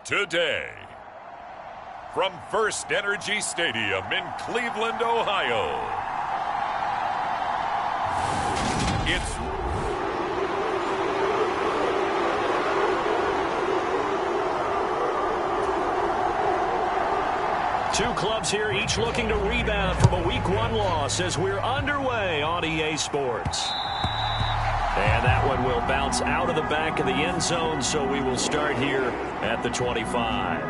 today. From First Energy Stadium in Cleveland, Ohio, it's two clubs here, each looking to rebound from a Week 1 loss as we're underway on EA Sports. And that one will bounce out of the back of the end zone, so we will start here at the 25.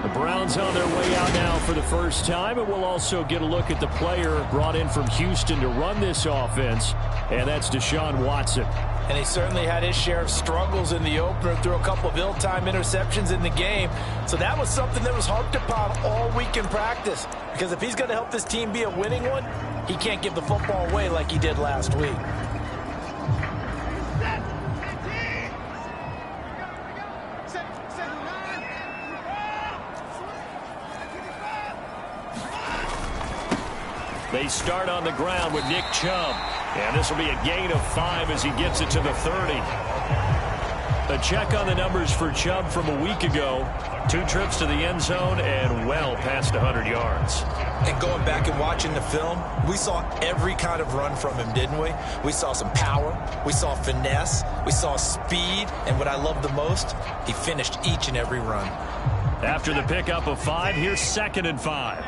The Browns on their way out now for the first time, and we'll also get a look at the player brought in from Houston to run this offense, and that's Deshaun Watson. And he certainly had his share of struggles in the opener, threw a couple of ill-timed interceptions in the game. So that was something that was harped upon all week in practice. Because if he's going to help this team be a winning one, he can't give the football away like he did last week. They start on the ground with Nick Chubb. And this will be a gain of 5 as he gets it to the 30. A check on the numbers for Chubb from a week ago. 2 trips to the end zone and well past 100 yards. And going back and watching the film, we saw every kind of run from him, didn't we? We saw some power, we saw finesse, we saw speed, and what I love the most, he finished each and every run. After the pickup of 5, here's 2nd and 5.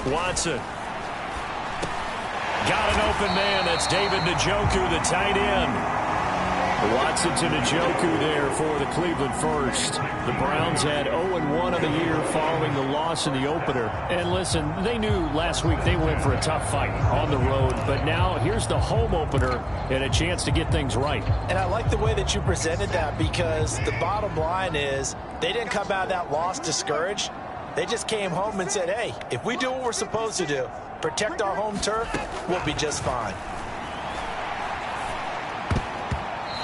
Watson. Got an open man. That's David Njoku, the tight end. Watson to Njoku there for the Cleveland first. The Browns had 0-1 of the year following the loss in the opener. And listen, they knew last week they went for a tough fight on the road. But now here's the home opener and a chance to get things right. And I like the way that you presented that, because the bottom line is they didn't come out of that loss discouraged. They just came home and said, hey, if we do what we're supposed to do, protect our home turf, we'll be just fine.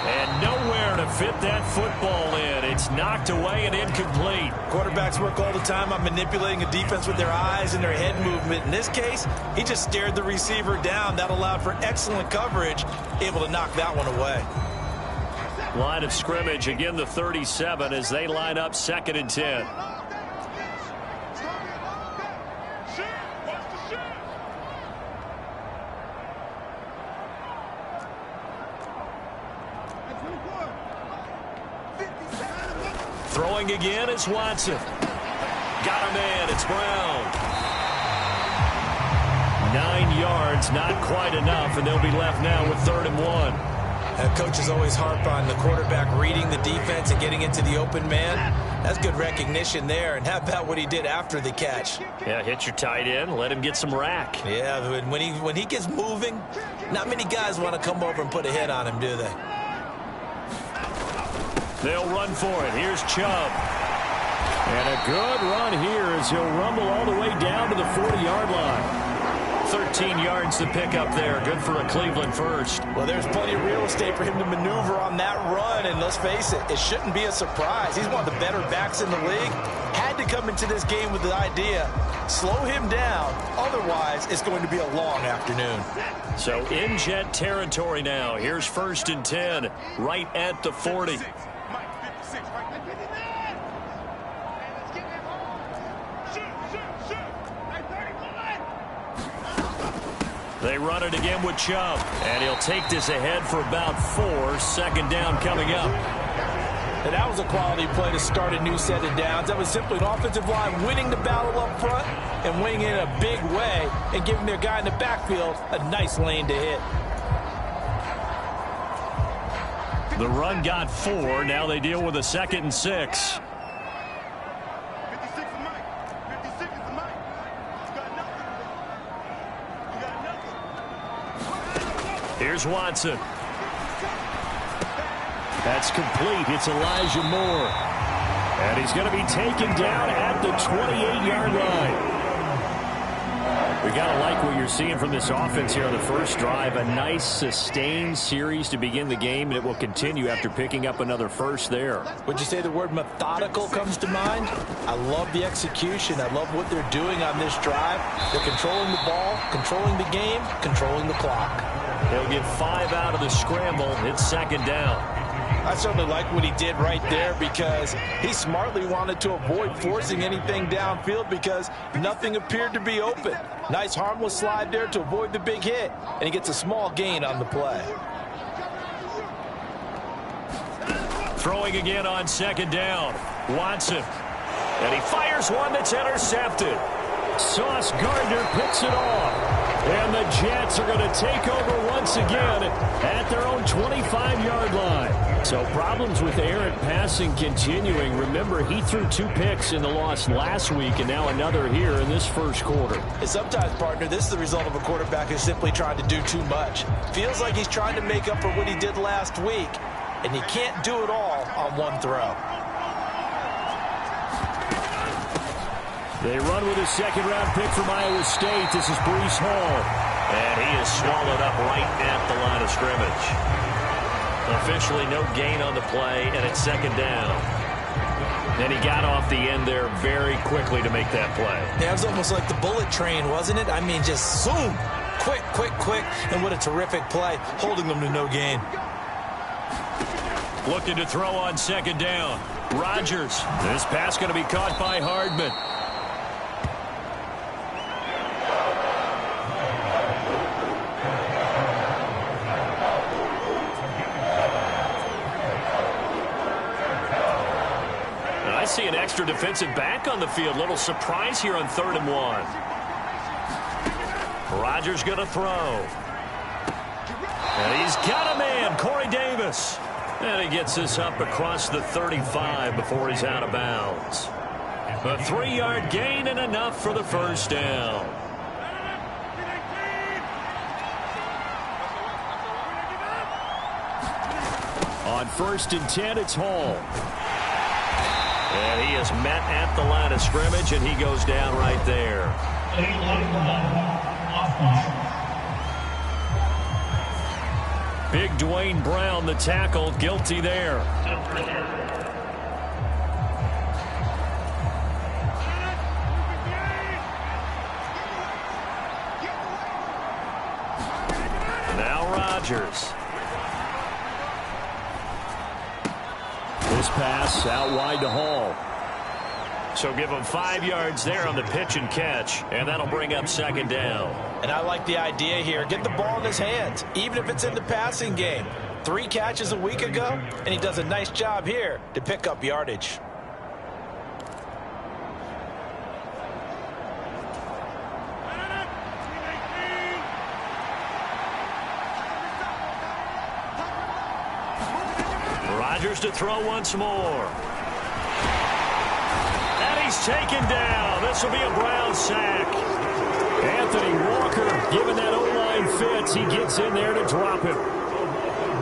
And nowhere to fit that football in. It's knocked away and incomplete. Quarterbacks work all the time on manipulating a defense with their eyes and their head movement. In this case, he just stared the receiver down. That allowed for excellent coverage, able to knock that one away. Line of scrimmage, again the 37 as they line up 2nd and 10. Throwing again, it's Watson. Got a man, it's Brown. 9 yards, not quite enough, and they'll be left now with 3rd and 1. Coaches always harp on the quarterback reading the defense and getting into the open man. That's good recognition there. And how about what he did after the catch? Yeah, hit your tight end, let him get some rack. Yeah, when he gets moving, not many guys want to come over and put a hit on him, do they? They'll run for it. Here's Chubb. And a good run here as he'll rumble all the way down to the 40-yard line. 13 yards to pick up there. Good for a Cleveland first. Well, there's plenty of real estate for him to maneuver on that run, and let's face it, it shouldn't be a surprise. He's one of the better backs in the league. Had to come into this game with the idea, slow him down, otherwise it's going to be a long afternoon. So in jet territory now. Here's 1st and 10, right at the 40. They run it again with Chubb, and he'll take this ahead for about 4. 2nd down coming up. And that was a quality play to start a new set of downs. That was simply an offensive line winning the battle up front and winning it in a big way and giving their guy in the backfield a nice lane to hit. The run got 4. Now they deal with a 2nd and 6. Here's Watson. That's complete. It's Elijah Moore. And he's going to be taken down at the 28-yard line. We got to like what you're seeing from this offense here on the first drive. A nice, sustained series to begin the game, and it will continue after picking up another first there. Would you say the word methodical comes to mind? I love the execution. I love what they're doing on this drive. They're controlling the ball, controlling the game, controlling the clock. They'll get 5 out of the scramble. It's second down. I certainly like what he did right there because he smartly wanted to avoid forcing anything downfield because nothing appeared to be open. Nice harmless slide there to avoid the big hit, and he gets a small gain on the play. Throwing again on second down. Watson. And he fires one that's intercepted. Sauce Gardner picks it off. And the Jets are going to take over once again at their own 25-yard line. So problems with errant passing continuing. Remember, he threw 2 picks in the loss last week and now another here in this first quarter. And sometimes, partner, this is the result of a quarterback who's simply trying to do too much. Feels like he's trying to make up for what he did last week, and he can't do it all on one throw. They run with a second-round pick from Iowa State. This is Breece Hall. And he is swallowed up right at the line of scrimmage. Officially no gain on the play, and it's second down. And he got off the end there very quickly to make that play. Yeah, it was almost like the bullet train, wasn't it? I mean, just zoom. Quick, quick, quick. And what a terrific play, holding them to no gain. Looking to throw on second down. Rodgers. This pass going to be caught by Hardman. I see an extra defensive back on the field. Little surprise here on 3rd and 1. Rodgers going to throw. And he's got a man, Corey Davis. And he gets this up across the 35 before he's out of bounds. A 3-yard gain and enough for the first down. On 1st and 10, it's Hall. And he is met at the line of scrimmage, and he goes down right there. Big Dwayne Brown, the tackle, guilty there. Now Rodgers. This pass out wide to Hall. So give him 5 yards there on the pitch and catch, and that'll bring up second down. And I like the idea here. Get the ball in his hands, even if it's in the passing game. 3 catches a week ago, and he does a nice job here to pick up yardage. Rodgers to throw once more. And he's taken down. This will be a Brown sack. Anthony Walker, given that O-line fits, he gets in there to drop him.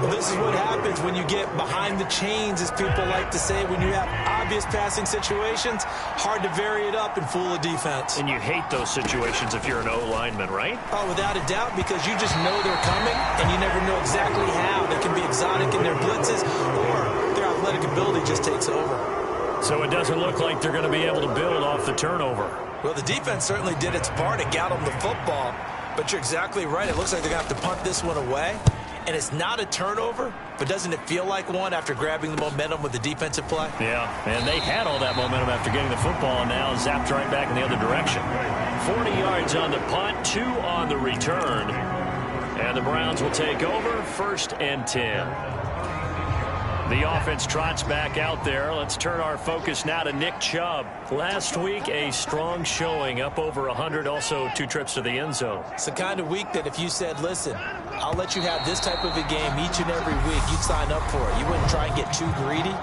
Well, this is what happens when you get behind the chains, as people like to say. When you have obvious passing situations, hard to vary it up and fool a defense. And you hate those situations if you're an O-lineman, right? Oh, without a doubt, because you just know they're coming, and you never know exactly how. They can be exotic in their blitzes, or their athletic ability just takes over. So it doesn't look like they're going to be able to build off the turnover. Well, the defense certainly did its part to got them the football, but you're exactly right. It looks like they're going to have to punt this one away. And it's not a turnover, but doesn't it feel like one after grabbing the momentum with the defensive play? Yeah, and they had all that momentum after getting the football, and now zapped right back in the other direction. 40 yards on the punt, 2 on the return. And the Browns will take over, 1st and 10. The offense trots back out there. Let's turn our focus now to Nick Chubb. Last week, a strong showing, up over 100, also 2 trips to the end zone. It's the kind of week that if you said, listen, I'll let you have this type of a game each and every week, you'd sign up for it. You wouldn't try and get too greedy.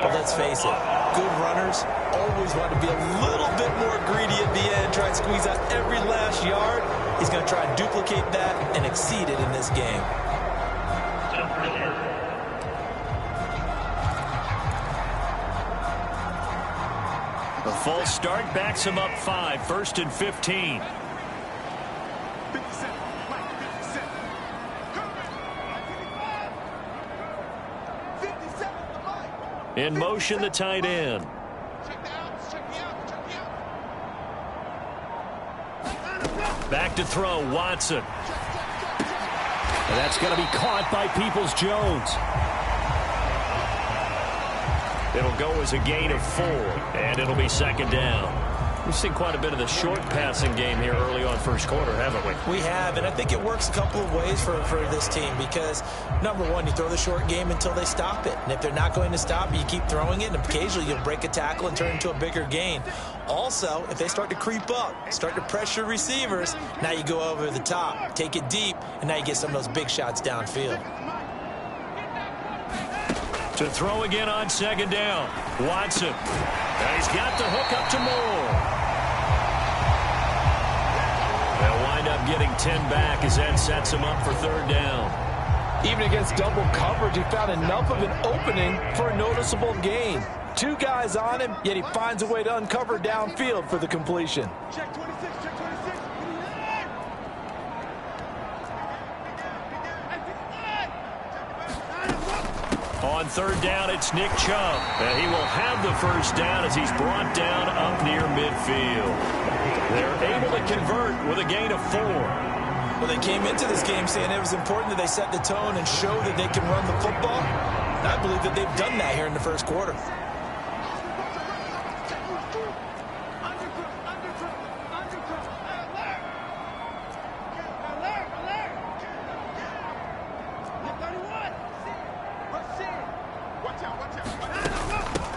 But let's face it, good runners always want to be a little bit more greedy at the end, try and squeeze out every last yard. He's going to try and duplicate that and exceed it in this game. A full start backs him up 5, 1st and 15. In motion, the tight end. Back to throw, Watson. And that's going to be caught by Peoples-Jones. It'll go as a gain of 4, and it'll be second down. We've seen quite a bit of the short passing game here early on first quarter, haven't we? We have, and I think it works a couple of ways for this team because, number one, you throw the short game until they stop it. And if they're not going to stop it, you keep throwing it, and occasionally you'll break a tackle and turn it into a bigger gain. Also, if they start to creep up, start to pressure receivers, now you go over the top, take it deep, and now you get some of those big shots downfield. To throw again on second down, Watson. And he's got the hook up to Moore. They'll wind up getting 10 back as that sets him up for third down. Even against double coverage, he found enough of an opening for a noticeable gain. 2 guys on him, yet he finds a way to uncover downfield for the completion. Check 26, check 26. On third down, it's Nick Chubb. And he will have the first down as he's brought down up near midfield. They're able to convert with a gain of 4. Well, they came into this game saying it was important that they set the tone and show that they can run the football. And I believe that they've done that here in the first quarter.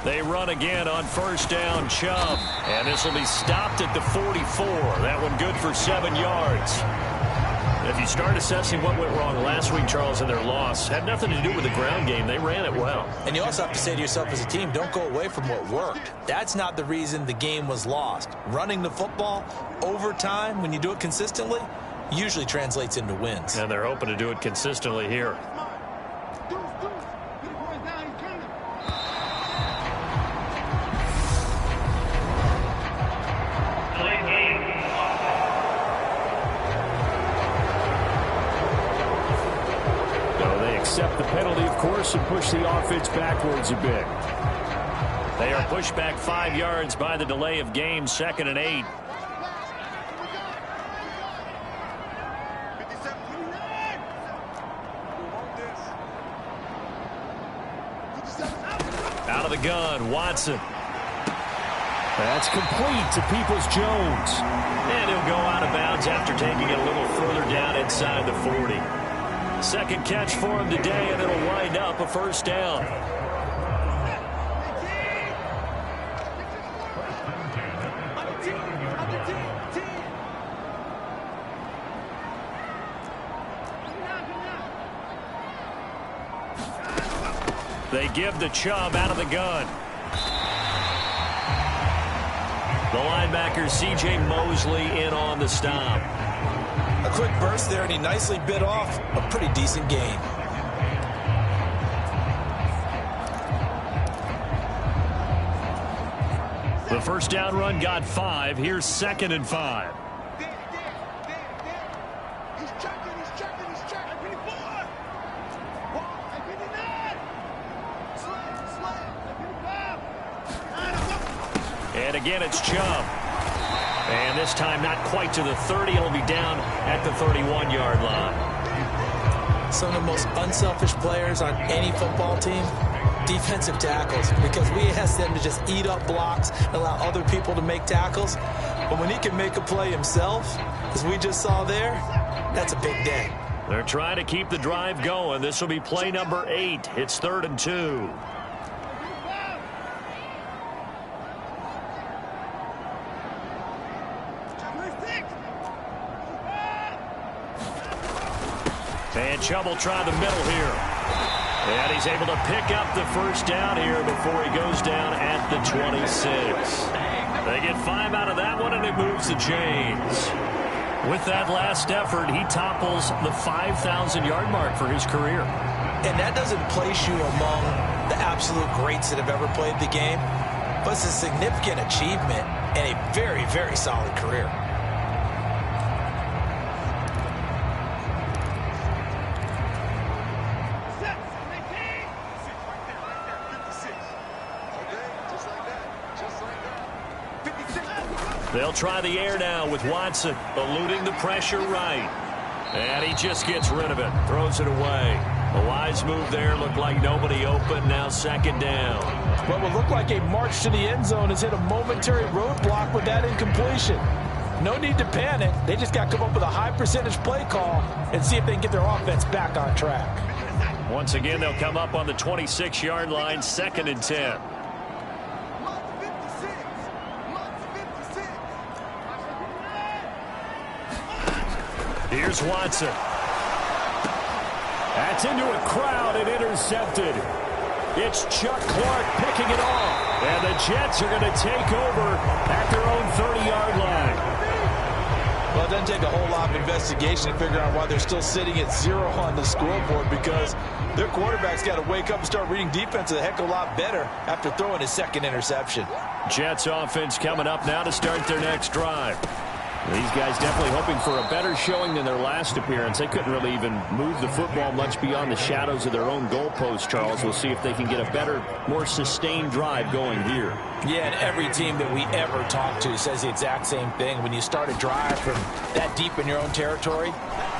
They run again on first down, Chubb. And this will be stopped at the 44. That one good for 7 yards. If you start assessing what went wrong last week, Charles, in their loss, had nothing to do with the ground game. They ran it well. And you also have to say to yourself as a team, don't go away from what worked. That's not the reason the game was lost. Running the football over time, when you do it consistently, usually translates into wins. And they're hoping to do it consistently here. Accept the penalty, of course, and push the offense backwards a bit. They are pushed back 5 yards by the delay of game, 2nd and 8. Out of the gun, Watson. That's complete to Peoples-Jones. And he'll go out of bounds after taking it a little further down inside the 40. Second catch for him today, and it'll wind up a first down. They give the Chubb out of the gun. The linebacker, C.J. Mosley, in on the stop. A quick burst there, and he nicely bit off a pretty decent gain. The first down run got 5. Here's 2nd and 5. And again, it's Chubb. And this time not quite to the 30. It'll be down at the 31-yard line. Some of the most unselfish players on any football team, defensive tackles, because we ask them to just eat up blocks and allow other people to make tackles. But when he can make a play himself, as we just saw there, that's a big day. They're trying to keep the drive going. This will be play number 8. It's 3rd and 2. And Chubb will try the middle here. And he's able to pick up the first down here before he goes down at the 26. They get 5 out of that one, and it moves the chains. With that last effort, he topples the 5,000-yard mark for his career. And that doesn't place you among the absolute greats that have ever played the game, but it's a significant achievement and a very, very solid career. They'll try the air now with Watson, eluding the pressure right. And he just gets rid of it, throws it away. A wise move there, looked like nobody open, now second down. What would look like a march to the end zone has hit a momentary roadblock with that incompletion. No need to panic. They just got to come up with a high percentage play call and see if they can get their offense back on track. Once again, they'll come up on the 26-yard line, 2nd and 10. Here's Watson. That's into a crowd and intercepted. It's Chuck Clark picking it off. And the Jets are going to take over at their own 30-yard line. Well, it doesn't take a whole lot of investigation to figure out why they're still sitting at 0 on the scoreboard, because their quarterback's got to wake up and start reading defense a heck of a lot better after throwing his second interception. Jets offense coming up now to start their next drive. These guys definitely hoping for a better showing than their last appearance. They couldn't really even move the football much beyond the shadows of their own goalpost, Charles. We'll see if they can get a better, more sustained drive going here. Yeah, and every team that we ever talk to says the exact same thing. When you start a drive from that deep in your own territory,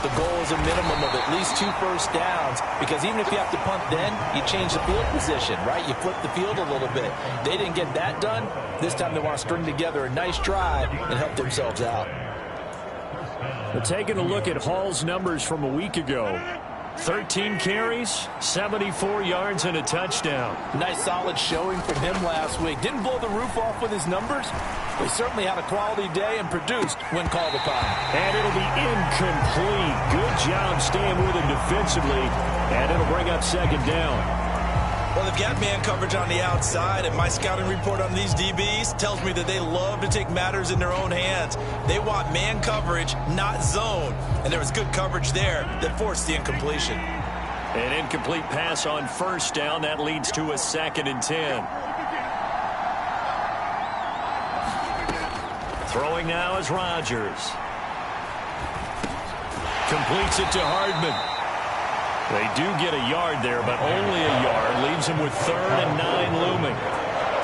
the goal is a minimum of at least 2 first downs, because even if you have to punt then, you change the field position, right? You flip the field a little bit. They didn't get that done. This time they want to string together a nice drive and help themselves out. But taking a look at Hall's numbers from a week ago. 13 carries, 74 yards, and a touchdown. Nice solid showing from him last week. Didn't blow the roof off with his numbers, but he certainly had a quality day and produced when called upon. And it'll be incomplete. Good job staying with him defensively, and it'll bring up 2nd down. Well, they've got man coverage on the outside, and my scouting report on these DBs tells me that they love to take matters in their own hands. They want man coverage, not zone. And there was good coverage there that forced the incompletion. An incomplete pass on 1st down. That leads to a 2nd and 10. Throwing now is Rodgers. Completes it to Hardman. They do get a yard there, but only a yard. Leaves them with 3rd and 9 looming.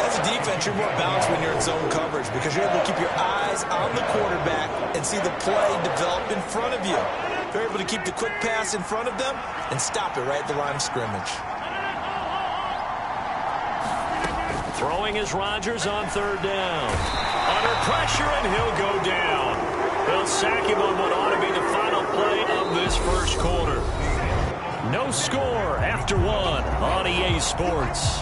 As a defense, you're more balanced when you're in zone coverage, because you're able to keep your eyes on the quarterback and see the play develop in front of you. You're able to keep the quick pass in front of them and stop it right at the line of scrimmage. Throwing is Rodgers on 3rd down. Under pressure, and he'll go down. They'll sack him on what ought to be the final play of this 1st quarter. No score after 1 on EA Sports.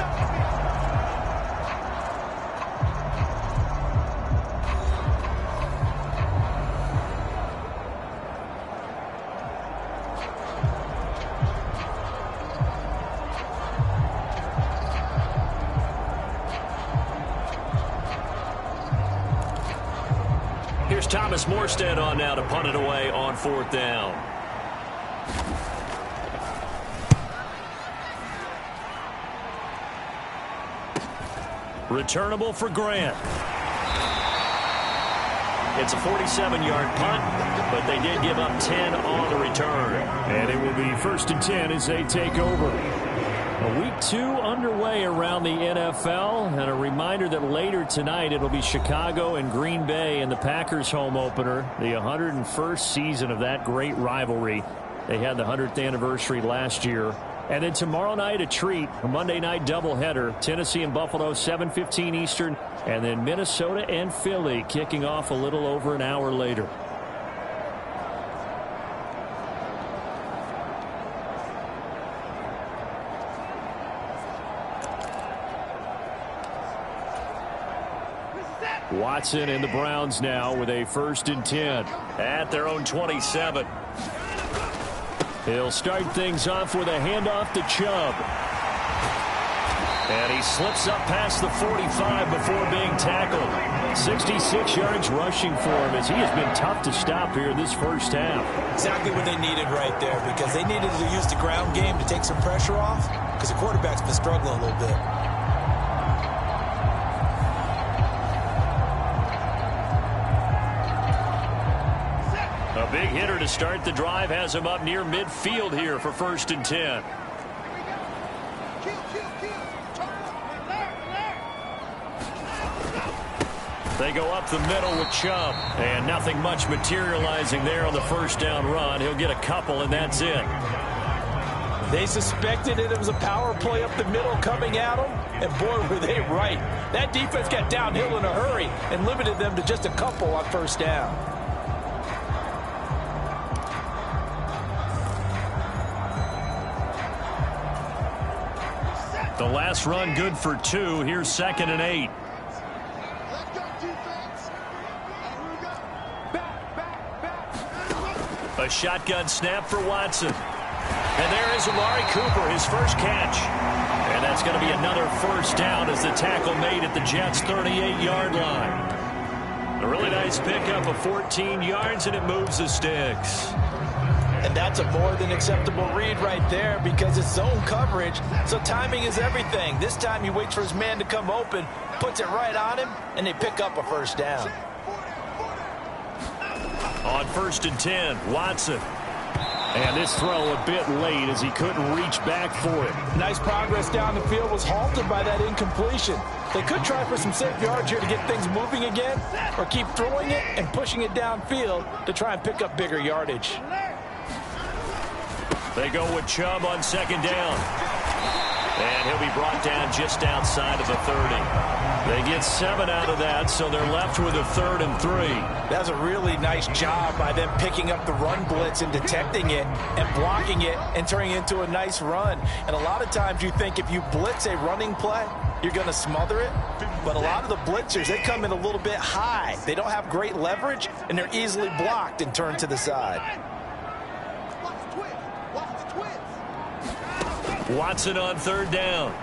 Here's Thomas Morstead on now to punt it away on 4th down. Returnable for Grant. It's a 47-yard punt, but they did give up 10 on the return. And it will be 1st and 10 as they take over. Week 2 underway around the NFL, and a reminder that later tonight it'll be Chicago and Green Bay in the Packers home opener, the 101st season of that great rivalry. They had the 100th anniversary last year. And then tomorrow night, a treat, a Monday night doubleheader. Tennessee and Buffalo, 7:15 Eastern. And then Minnesota and Philly kicking off a little over an hour later. Watson and the Browns now with a 1st and 10. At their own 27. He'll start things off with a handoff to Chubb. And he slips up past the 45 before being tackled. 66 yards rushing for him, as he has been tough to stop here this 1st half. Exactly what they needed right there, because they needed to use the ground game to take some pressure off, because the quarterback's been struggling a little bit. A big hitter to start the drive has him up near midfield here for 1st and 10. They go up the middle with Chubb. And nothing much materializing there on the first down run. He'll get a couple, and that's it. They suspected it was a power play up the middle coming at them, and boy, were they right. That defense got downhill in a hurry and limited them to just a couple on first down. The last run good for 2. Here's 2nd and 8. A shotgun snap for Watson. And there is Amari Cooper, his first catch. And that's going to be another first down as the tackle made at the Jets' 38-yard line. A really nice pickup of 14 yards, and it moves the sticks. And that's a more than acceptable read right there because it's zone coverage, so timing is everything. This time he waits for his man to come open, puts it right on him, and they pick up a first down. On 1st and 10, Watson. And this throw a bit late as he couldn't reach back for it. Nice progress down the field was halted by that incompletion. They could try for some safe yards here to get things moving again, or keep throwing it and pushing it downfield to try and pick up bigger yardage. They go with Chubb on 2nd down. And he'll be brought down just outside of the 30. They get 7 out of that, so they're left with a 3rd and 3. That's a really nice job by them picking up the run blitz and detecting it and blocking it and turning it into a nice run. And a lot of times you think if you blitz a running play, you're going to smother it. But a lot of the blitzers, they come in a little bit high. They don't have great leverage, and they're easily blocked and turned to the side. Watson on 3rd down.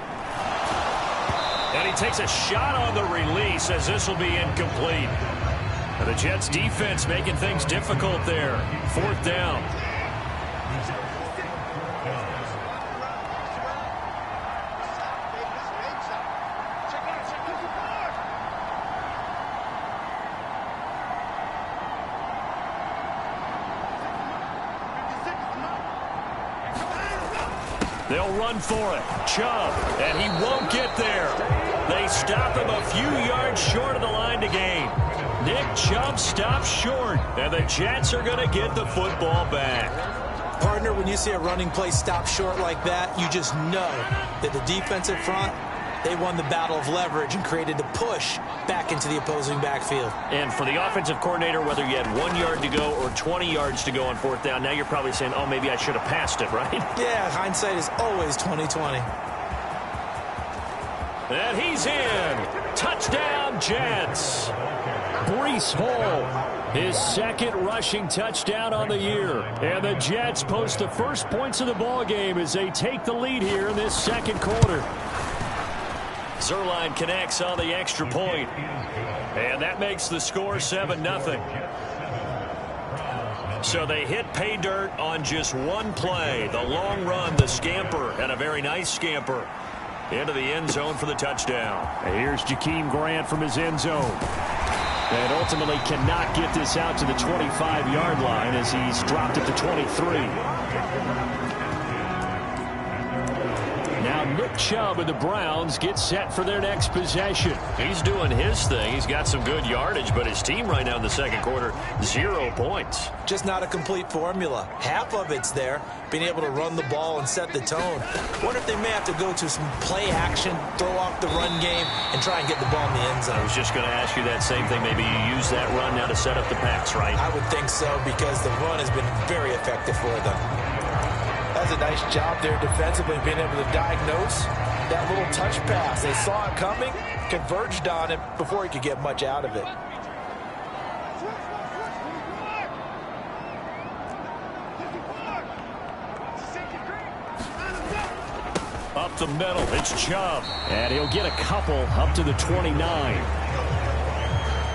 And he takes a shot on the release as this will be incomplete. And the Jets defense making things difficult there. 4th down. They'll run for it. Chubb, and he won't get there. They stop him a few yards short of the line to gain. Nick Chubb stops short, and the Jets are going to get the football back. Partner, when you see a running play stop short like that, you just know that the defensive front, they won the battle of leverage and created the push back into the opposing backfield. And for the offensive coordinator, whether you had 1 yard to go or 20 yards to go on 4th down, now you're probably saying, oh, maybe I should have passed it, right? Yeah, hindsight is always 20/20. And he's in. Touchdown, Jets. Breece Hall, his 2nd rushing touchdown on the year. And the Jets post the first points of the ball game as they take the lead here in this 2nd quarter. Zerline connects on the extra point. And that makes the score 7-0. So they hit pay dirt on just one play. The long run, the scamper, and a very nice scamper into the end zone for the touchdown. And here's Jakeem Grant from his end zone. And ultimately cannot get this out to the 25-yard line as he's dropped it to 23. Now Nick Chubb and the Browns get set for their next possession. He's doing his thing. He's got some good yardage, but his team right now in the 2nd quarter, 0 points. Just not a complete formula. Half of it's there, being able to run the ball and set the tone. Wonder if they may have to go to some play action, throw off the run game, and try and get the ball in the end zone. I was just going to ask you that same thing. Maybe you use that run now to set up the pass, right? I would think so because the run has been very effective for them. That's a nice job there defensively, being able to diagnose that little touch pass. They saw it coming, converged on it before he could get much out of it. Up the middle, it's Chubb. And he'll get a couple up to the 29.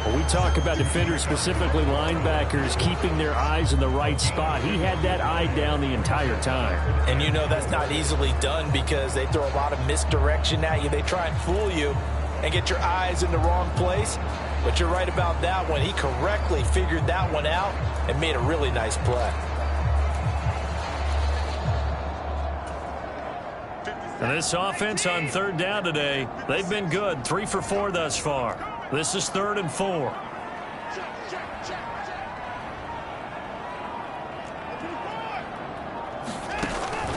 When we talk about defenders, specifically linebackers, keeping their eyes in the right spot, he had that eye down the entire time. And you know that's not easily done because they throw a lot of misdirection at you. They try and fool you and get your eyes in the wrong place. But you're right about that one. He correctly figured that one out and made a really nice play. And this offense on 3rd down today, they've been good. 3 for 4 thus far. This is 3rd and 4.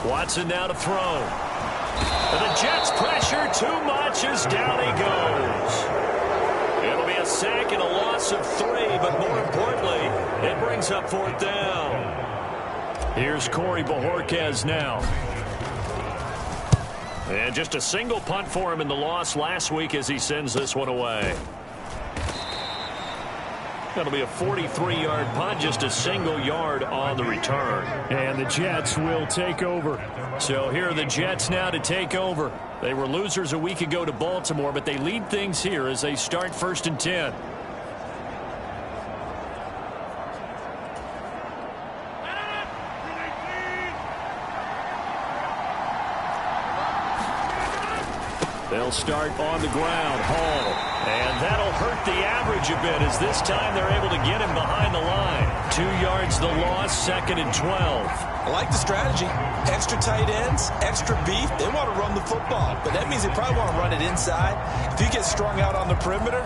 Watson now to throw. And the Jets pressure too much as down he goes. It'll be a sack and a loss of 3, but more importantly, it brings up 4th down. Here's Corey Bojorquez now. And just a single punt for him in the loss last week as he sends this one away. That'll be a 43-yard punt, just a single yard on the return. And the Jets will take over. So here are the Jets now to take over. They were losers a week ago to Baltimore, but they lead things here as they start 1st and 10. They'll start on the ground. Hall. And that'll hurt the average a bit as this time they're able to get him behind the line. 2 yards the loss, 2nd and 12. I like the strategy. Extra tight ends, extra beef. They want to run the football, but that means they probably want to run it inside. If you get strung out on the perimeter,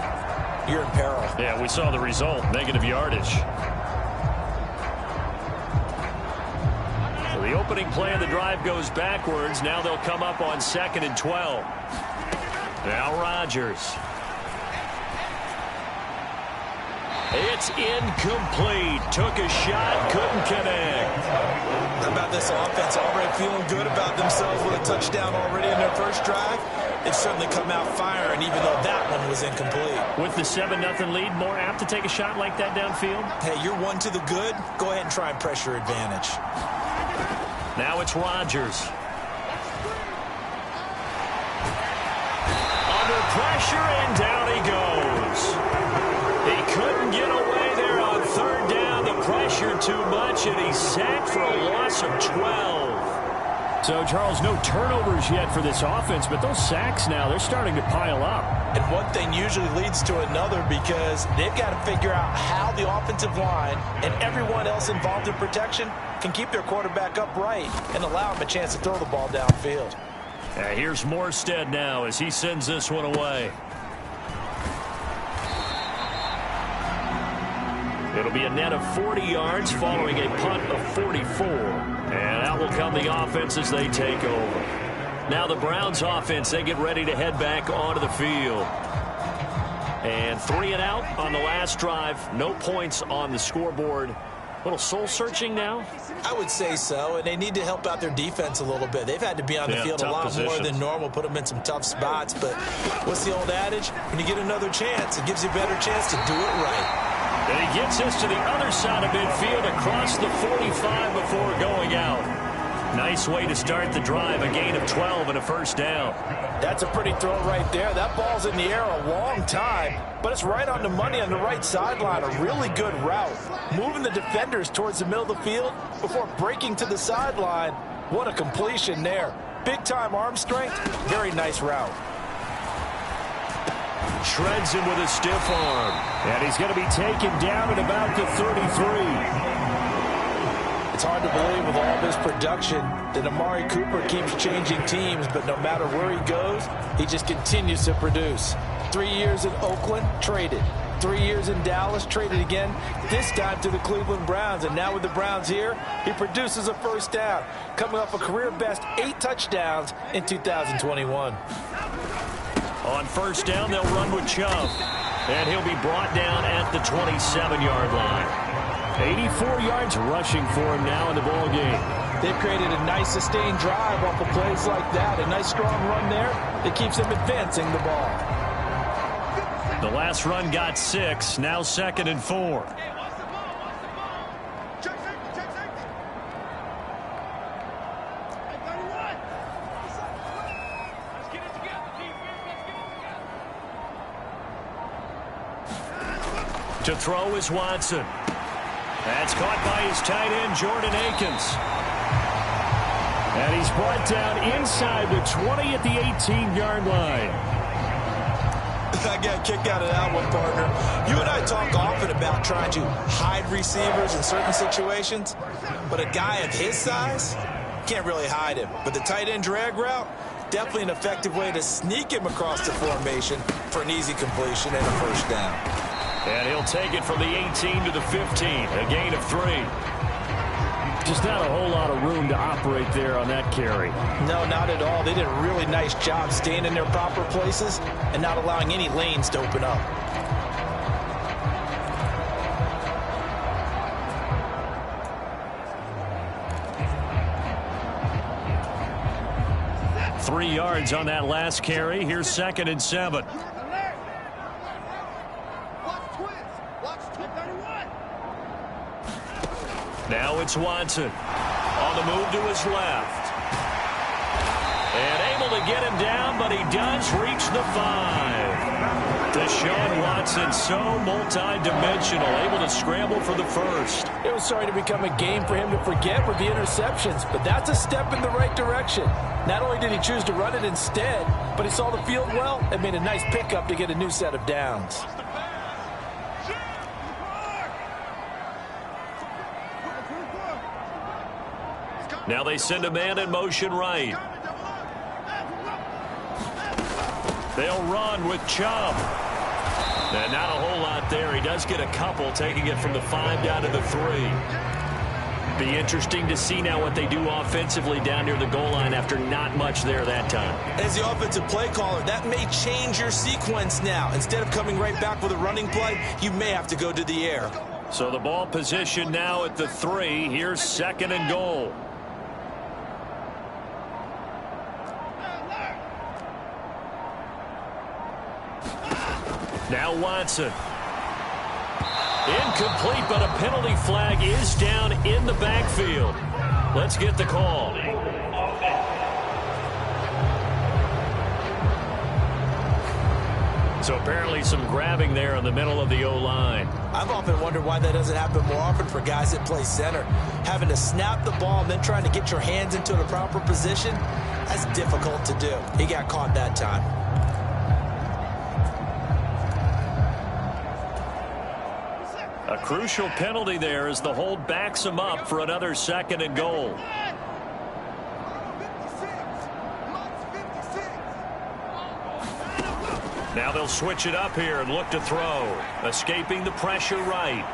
you're in peril. Yeah, we saw the result, negative yardage. So the opening play of the drive goes backwards. Now they'll come up on 2nd and 12. Now Rodgers. It's incomplete. Took a shot, couldn't connect. How about this offense? Already feeling good about themselves with a touchdown already in their first drive. They've certainly come out firing, even though that one was incomplete. With the 7-0 lead, more apt to take a shot like that downfield? Hey, you're one to the good. Go ahead and try and pressure advantage. Now it's Rodgers. Under pressure, and down he goes. He couldn't get away there on 3rd down. The pressure too much, and he's sacked for a loss of 12. So, Charles, no turnovers yet for this offense, but those sacks now, they're starting to pile up. And one thing usually leads to another because they've got to figure out how the offensive line and everyone else involved in protection can keep their quarterback upright and allow him a chance to throw the ball downfield. Here's Morstead now as he sends this one away. It'll be a net of 40 yards following a punt of 44. And out will come the offense as they take over. Now the Browns offense, they get ready to head back onto the field. And 3 and out on the last drive. No points on the scoreboard. A little soul-searching now? I would say so, and they need to help out their defense a little bit. They've had to be on the field a lot more than normal, put them in some tough spots. But what's the old adage? When you get another chance, it gives you a better chance to do it right. And he gets us to the other side of midfield across the 45 before going out. Nice way to start the drive, a gain of 12 and a 1st down. That's a pretty throw right there. That ball's in the air a long time, but it's right on the money on the right sideline. A really good route. Moving the defenders towards the middle of the field before breaking to the sideline. What a completion there. Big-time arm strength. Very nice route. Shreds him with a stiff arm. And he's going to be taken down at about the 33. It's hard to believe with all this production that Amari Cooper keeps changing teams, but no matter where he goes, he just continues to produce. 3 years in Oakland, traded. 3 years in Dallas, traded again, this time to the Cleveland Browns. And now with the Browns here, he produces a 1st down, coming off a career-best 8 touchdowns in 2021. On 1st down, they'll run with Chubb. And he'll be brought down at the 27-yard line. 84 yards rushing for him now in the ball game. They've created a nice sustained drive off of plays like that. A nice strong run there that keeps them advancing the ball. The last run got 6. Now 2nd and 4. To throw is Watson. That's caught by his tight end, Jordan Akins. And he's brought down inside the 20 at the 18-yard line. I got a kick out of that one, partner. You and I talk often about trying to hide receivers in certain situations, but a guy of his size can't really hide him. But the tight end drag route, Definitely an effective way to sneak him across the formation for an easy completion and a first down. And he'll take it from the 18 to the 15, a gain of 3. Just not a whole lot of room to operate there on that carry. No, not at all. They did a really nice job staying in their proper places and not allowing any lanes to open up. Three yards on that last carry. Here's 2nd and 7. Now it's Watson on the move to his left. And able to get him down, but he does reach the 5. Deshaun Watson, so multi-dimensional, able to scramble for the first. It was starting to become a game for him to forget with the interceptions, but that's a step in the right direction. Not only did he choose to run it instead, but he saw the field well and made a nice pickup to get a new set of downs. Now they send a man in motion right. They'll run with Chubb. And not a whole lot there. He does get a couple, taking it from the 5 down to the 3. Be interesting to see now what they do offensively down near the goal line after not much there that time. As the offensive play caller, that may change your sequence now. Instead of coming right back with a running play, you may have to go to the air. So the ball position now at the 3. Here's 2nd and goal. Now Watson. Incomplete, but a penalty flag is down in the backfield. Let's get the call. So apparently some grabbing there in the middle of the O-line. I've often wondered why that doesn't happen more often for guys that play center. Having to snap the ball and then trying to get your hands into the proper position, that's difficult to do. He got caught that time. A crucial penalty there as the hold backs him up for another 2nd and goal. Now they'll switch it up here and look to throw. Escaping the pressure right.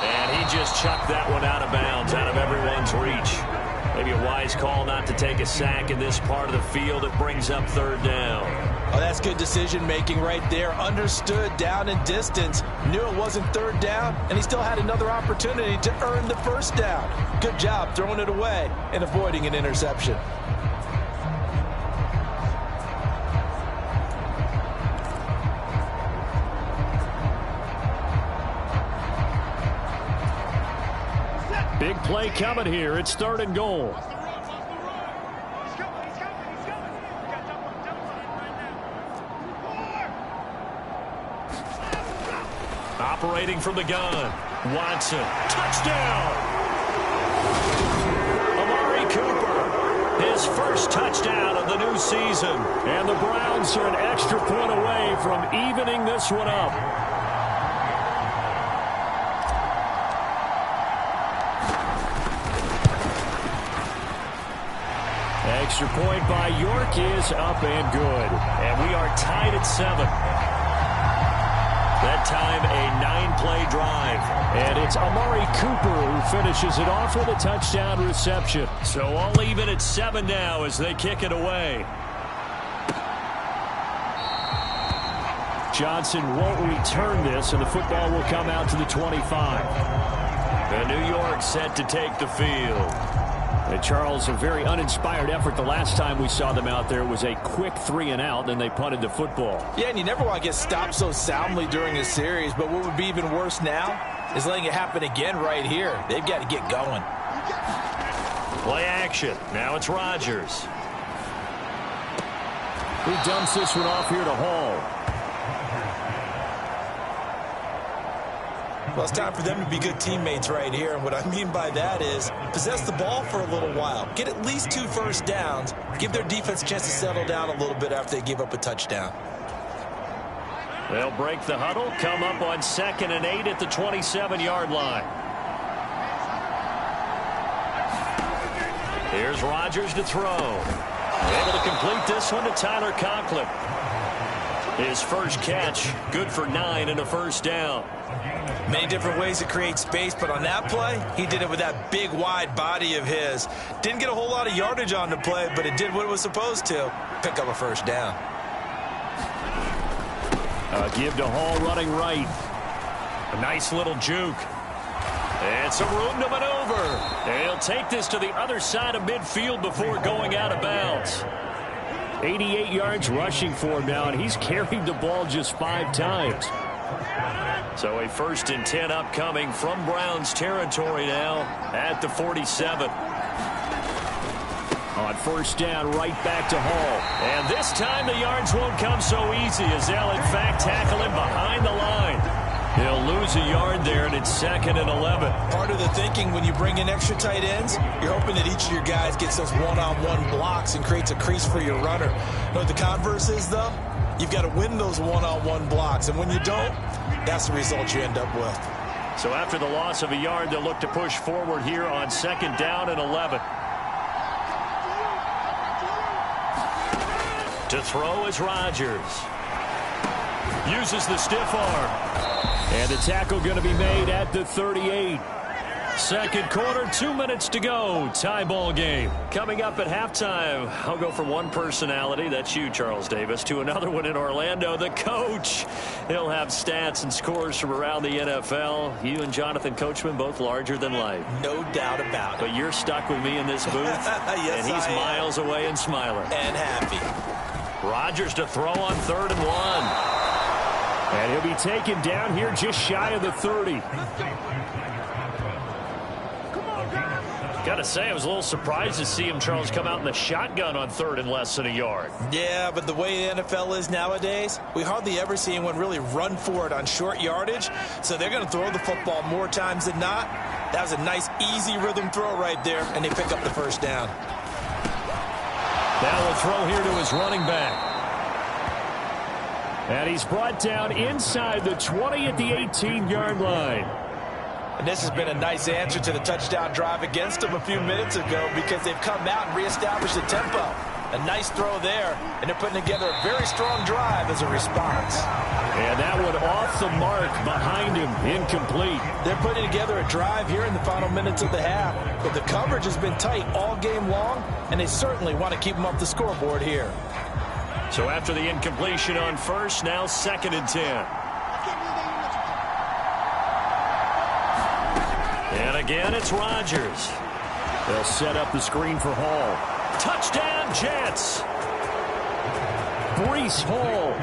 And he just chucked that one out of bounds, out of everyone's reach. Maybe a wise call not to take a sack in this part of the field. It brings up 3rd down. Oh, that's good decision-making right there. Understood down and distance. Knew it wasn't 3rd down, and he still had another opportunity to earn the 1st down. Good job throwing it away and avoiding an interception. Big play coming here. It's 3rd and goal. Operating from the gun. Watson. Touchdown! Amari Cooper. His first touchdown of the new season. And the Browns are an extra point away from evening this one up. Extra point by York is up and good. And we are tied at 7. That time a 9-play drive. And it's Amari Cooper who finishes it off with a touchdown reception. So all even at 7 now as they kick it away. Johnson won't return this, and the football will come out to the 25. And New York set to take the field. And Charles, a very uninspired effort. The last time we saw them out there was a quick 3-and-out, then they punted the football. Yeah, and you never want to get stopped so soundly during a series, but what would be even worse now is letting it happen again right here. They've got to get going. Play action. Now it's Rodgers. He dumps this one off here to Hall. Well, it's time for them to be good teammates right here. And what I mean by that is possess the ball for a little while. Get at least 2 first downs. Give their defense a chance to settle down a little bit after they give up a touchdown. They'll break the huddle, come up on 2nd and 8 at the 27-yard line. Here's Rodgers to throw. Able to complete this one to Tyler Conklin. His first catch, good for 9 and a first down. Many different ways to create space, but on that play, he did it with that big, wide body of his. Didn't get a whole lot of yardage on the play, but it did what it was supposed to. Pick up a first down. Give to Hall running right. A nice little juke. And some room to maneuver. And he'll take this to the other side of midfield before going out of bounds. 88 yards rushing for him now, and he's carried the ball just 5 times. So a 1st and 10 upcoming from Browns territory now at the 47. On 1st down, right back to Hall. And this time the yards won't come so easy as they'll in fact tackle him behind the line. He'll lose a yard there, and it's 2nd and 11. Part of the thinking when you bring in extra tight ends, you're hoping that each of your guys gets those one-on-one blocks and creates a crease for your runner. You know what the converse is, though? You've got to win those one-on-one blocks, and when you don't, that's the result you end up with. So after the loss of a yard, they'll look to push forward here on 2nd down and 11. To throw is Rodgers. Uses the stiff arm. And the tackle going to be made at the 38. Second quarter, 2 minutes to go. Tie ball game. Coming up at halftime, I'll go from one personality, that's you, Charles Davis, to another one in Orlando, the coach. He'll have stats and scores from around the NFL. You and Jonathan Coachman, both larger than life. No doubt about it. But you're stuck with me in this booth, yes, and he's miles away and smiling. And happy. Rodgers to throw on 3rd and 1. And he'll be taken down here just shy of the 30. Got to say, I was a little surprised to see him, Charles, come out in the shotgun on 3rd and less than a yard. Yeah, but the way the NFL is nowadays, we hardly ever see anyone really run for it on short yardage. So they're going to throw the football more times than not. That was a nice, easy rhythm throw right there, and they pick up the first down. Now a throw here to his running back. And he's brought down inside the 20 at the 18-yard line. And this has been a nice answer to the touchdown drive against them a few minutes ago because they've come out and reestablished the tempo. A nice throw there, and they're putting together a very strong drive as a response. And that one off the mark behind him, incomplete. They're putting together a drive here in the final minutes of the half, but the coverage has been tight all game long, and they certainly want to keep them off the scoreboard here. So after the incompletion on 1st, now 2nd and 10. And again, it's Rodgers. They'll set up the screen for Hall. Touchdown, Jets. Breece Hall.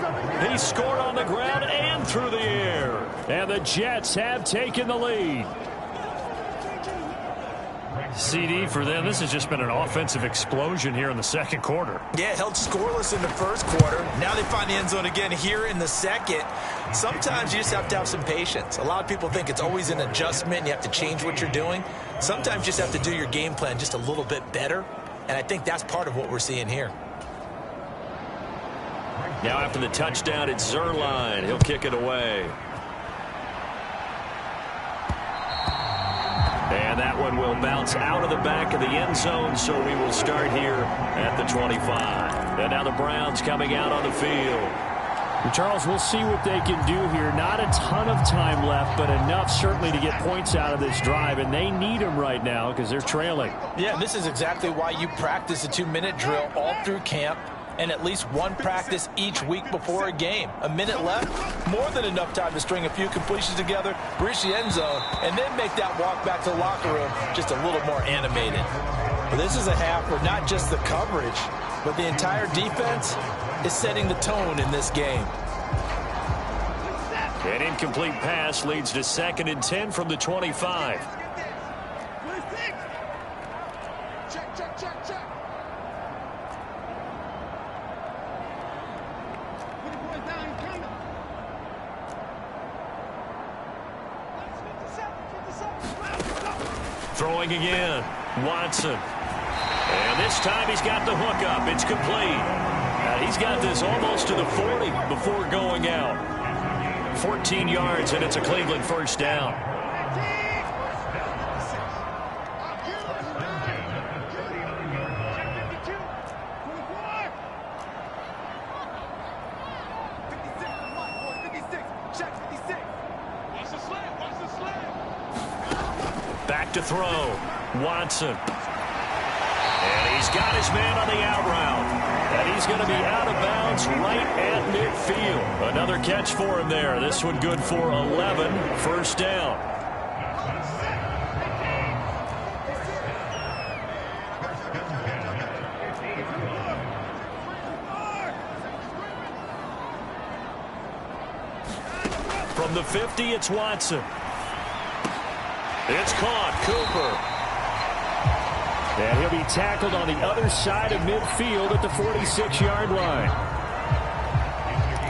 He scored on the ground and through the air. And the Jets have taken the lead. CD for them. This has just been an offensive explosion here in the second quarter. Yeah, held scoreless in the first quarter. Now they find the end zone again here in the second. Sometimes you just have to have some patience. A lot of people think it's always an adjustment. You have to change what you're doing. Sometimes you just have to do your game plan just a little bit better. And I think that's part of what we're seeing here. Now after the touchdown, it's Zerline. He'll kick it away. And that one will bounce out of the back of the end zone, so we will start here at the 25. And now the Browns coming out on the field. Charles, we'll see what they can do here. Not a ton of time left, but enough certainly to get points out of this drive, and they need them right now because they're trailing. Yeah, this is exactly why you practice a 2-minute drill all through camp and at least one practice each week before a game. A minute left, more than enough time to string a few completions together, reach the end zone, and then make that walk back to the locker room just a little more animated. But this is a half where not just the coverage, but the entire defense is setting the tone in this game. An incomplete pass leads to 2nd and 10 from the 25. Throwing again, Watson. And this time he's got the hook up. It's complete. He's got this almost to the 40 before going out. 14 yards, and it's a Cleveland first down. to throw. Watson. And he's got his man on the out route. And he's going to be out of bounds right at midfield. Another catch for him there. This one good for 11. First down. From the 50, it's Watson. It's caught. Cooper. And he'll be tackled on the other side of midfield at the 46-yard line.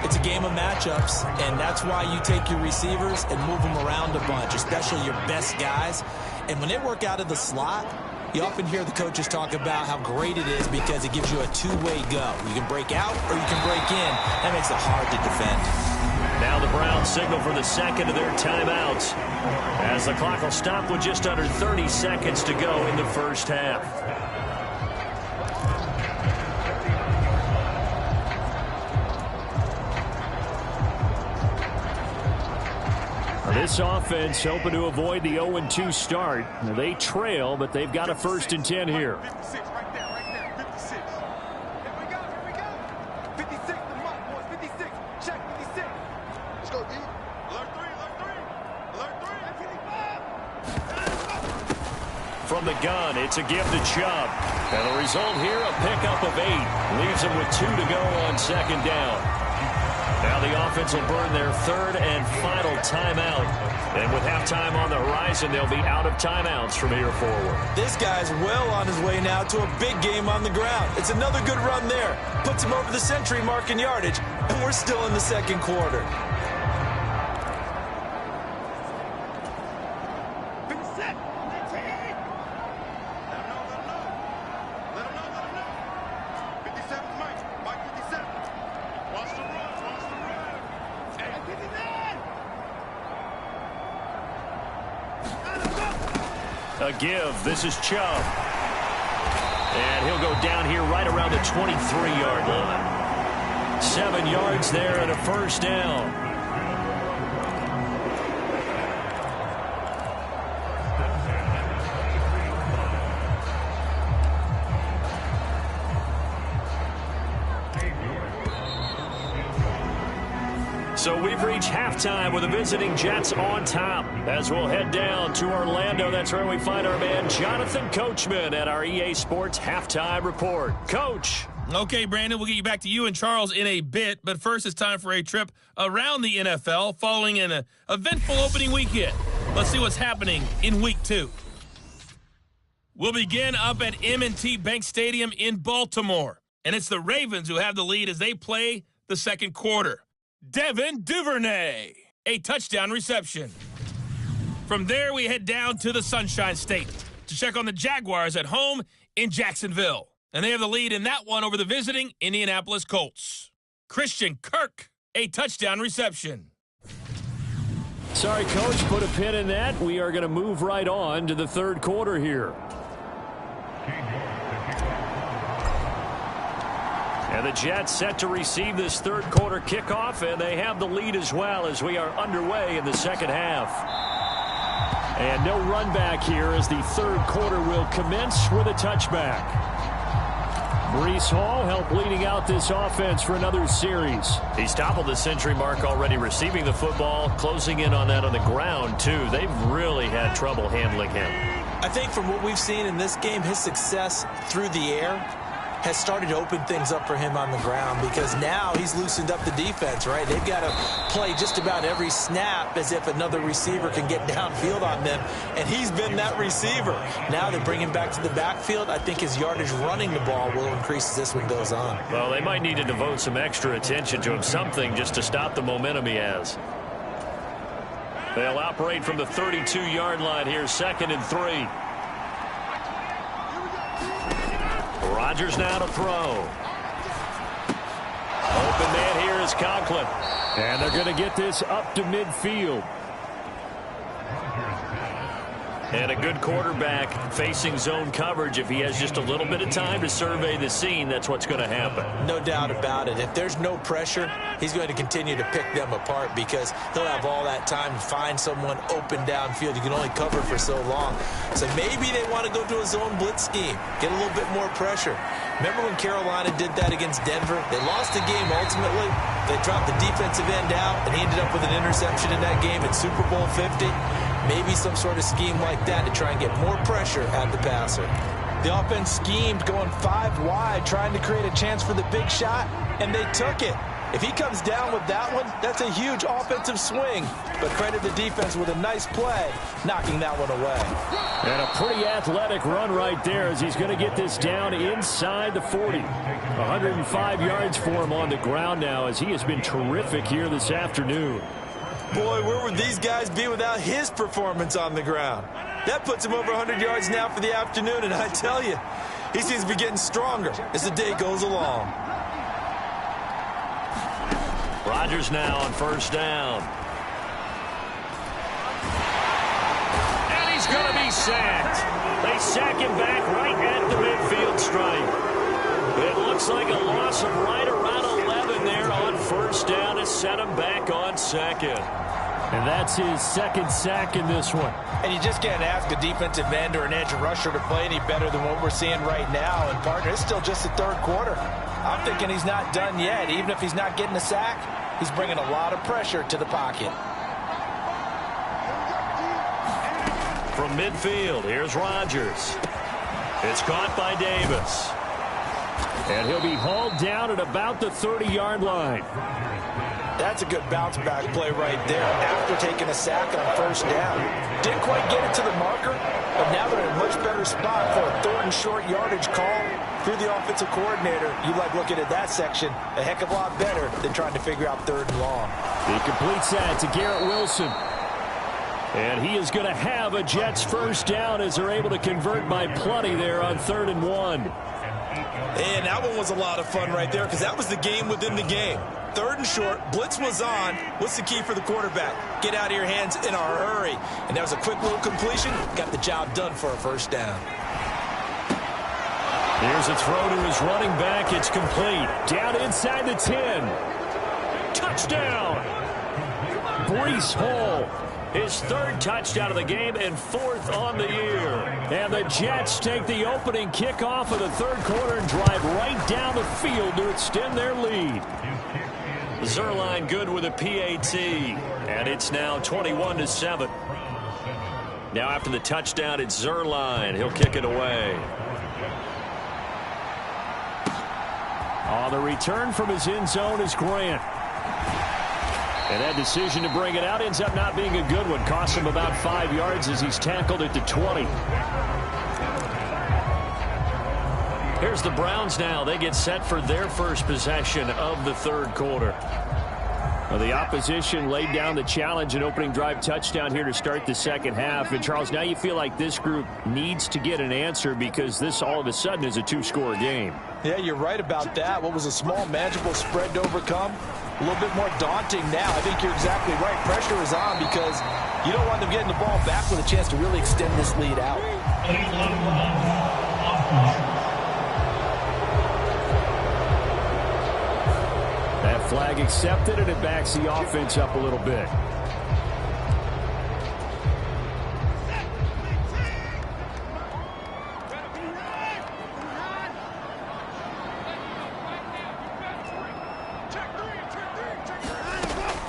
It's a game of matchups, and that's why you take your receivers and move them around a bunch, especially your best guys. And when they work out of the slot, you often hear the coaches talk about how great it is because it gives you a two-way go. You can break out or you can break in. That makes it hard to defend. Now the Browns signal for the second of their timeouts as the clock will stop with just under 30 seconds to go in the first half. This offense hoping to avoid the 0-2 start. They trail, but they've got a 1st and 10 here. 56, right there, 56. Here we go. 56, the mark, boys, 56. Check 56. Let's go, D. Alert 3. From the gun, it's a give to Chubb. And the result here, a pickup of 8. Leaves them with 2 to go on second down. Now the offense will burn their 3rd and final timeout. And with halftime on the horizon, they'll be out of timeouts from here forward. This guy's well on his way now to a big game on the ground. It's another good run there. Puts him over the century mark in yardage, and we're still in the second quarter. A give. This is Chubb. And he'll go down here right around the 23-yard line. 7 yards there and a first down. So we've reached halftime with the visiting Jets on top. As we'll head down to Orlando, that's where we find our man Jonathan Coachman at our EA Sports Halftime Report. Coach. Okay, Brandon, we'll get you back to you and Charles in a bit. But first, it's time for a trip around the NFL following an eventful opening weekend. Let's see what's happening in Week 2. We'll begin up at M&T Bank Stadium in Baltimore. And it's the Ravens who have the lead as they play the second quarter. Devin Duvernay, a touchdown reception. From there, we head down to the Sunshine State to check on the Jaguars at home in Jacksonville. And they have the lead in that one over the visiting Indianapolis Colts. Christian Kirk, a touchdown reception. Sorry, Coach, put a pin in that. We are going to move right on to the third quarter here. And the Jets set to receive this third quarter kickoff, and they have the lead as well as we are underway in the second half. And no run back here as the third quarter will commence with a touchback. Breece Hall helped leading out this offense for another series. He's toppled the century mark already receiving the football, closing in on that on the ground, too. They've really had trouble handling him. I think from what we've seen in this game, his success through the air has started to open things up for him on the ground because now he's loosened up the defense, right? They've got to play just about every snap as if another receiver can get downfield on them, and he's been that receiver. Now they bring him back to the backfield. I think his yardage running the ball will increase as this one goes on. Well, they might need to devote some extra attention to him, something just to stop the momentum he has. They'll operate from the 32-yard line here, 2nd and 3. Rodgers now to throw. Open man here is Conklin. And they're going to get this up to midfield. And a good quarterback facing zone coverage, if he has just a little bit of time to survey the scene, that's what's going to happen. No doubt about it. If there's no pressure, he's going to continue to pick them apart because he'll have all that time to find someone open downfield. You can only cover for so long. So maybe they want to go to a zone blitz scheme, get a little bit more pressure. Remember when Carolina did that against Denver? They lost the game ultimately. They dropped the defensive end out, and he ended up with an interception in that game at Super Bowl 50. Maybe some sort of scheme like that to try and get more pressure at the passer. The offense schemed going 5 wide, trying to create a chance for the big shot, and they took it. If he comes down with that one, that's a huge offensive swing. But credit the defense with a nice play, knocking that one away. And a pretty athletic run right there as he's going to get this down inside the 40. 105 yards for him on the ground now as he has been terrific here this afternoon. Boy, where would these guys be without his performance on the ground? That puts him over 100 yards now for the afternoon, and I tell you, he seems to be getting stronger as the day goes along. Rodgers now on first down. And he's going to be sacked. They sack him back right at the midfield stripe. It looks like a loss of right around 11 there on first down to set him back on second. And that's his second sack in this one. And you just can't ask a defensive end or an edge rusher to play any better than what we're seeing right now. And, partner, it's still just the third quarter. I'm thinking he's not done yet. Even if he's not getting a sack, he's bringing a lot of pressure to the pocket. From midfield, here's Rodgers. It's caught by Davis. And he'll be hauled down at about the 30-yard line. That's a good bounce-back play right there after taking a sack on first down. Didn't quite get it to the marker, but now they're in a much better spot for a third and short yardage call. Through the offensive coordinator, you like looking at that section a heck of a lot better than trying to figure out third and long. He completes that to Garrett Wilson. And he is going to have a Jets first down as they're able to convert by plenty there on 3rd and 1. And that one was a lot of fun right there because that was the game within the game. 3rd and short, blitz was on. What's the key for the quarterback? Get out of your hands in a hurry. And that was a quick little completion. Got the job done for a first down. Here's a throw to his running back. It's complete. Down inside the 10. Touchdown. Breece Hall. His 3rd touchdown of the game and 4th on the year. And the Jets take the opening kickoff of the 3rd quarter and drive right down the field to extend their lead. Zerline good with a PAT. And it's now 21-7. Now after the touchdown, it's Zerline. He'll kick it away. On the return from his end zone is Grant. And that decision to bring it out ends up not being a good one. Costs him about 5 yards as he's tackled at the 20. Here's the Browns now. They get set for their first possession of the 3rd quarter. Well, the opposition laid down the challenge and opening drive touchdown here to start the second half. And, Charles, now you feel like this group needs to get an answer because this all of a sudden is a 2-score game. Yeah, you're right about that. What was a small, manageable spread to overcome? A little bit more daunting now. I think you're exactly right. Pressure is on because you don't want them getting the ball back with a chance to really extend this lead out. That flag accepted, and it backs the offense up a little bit.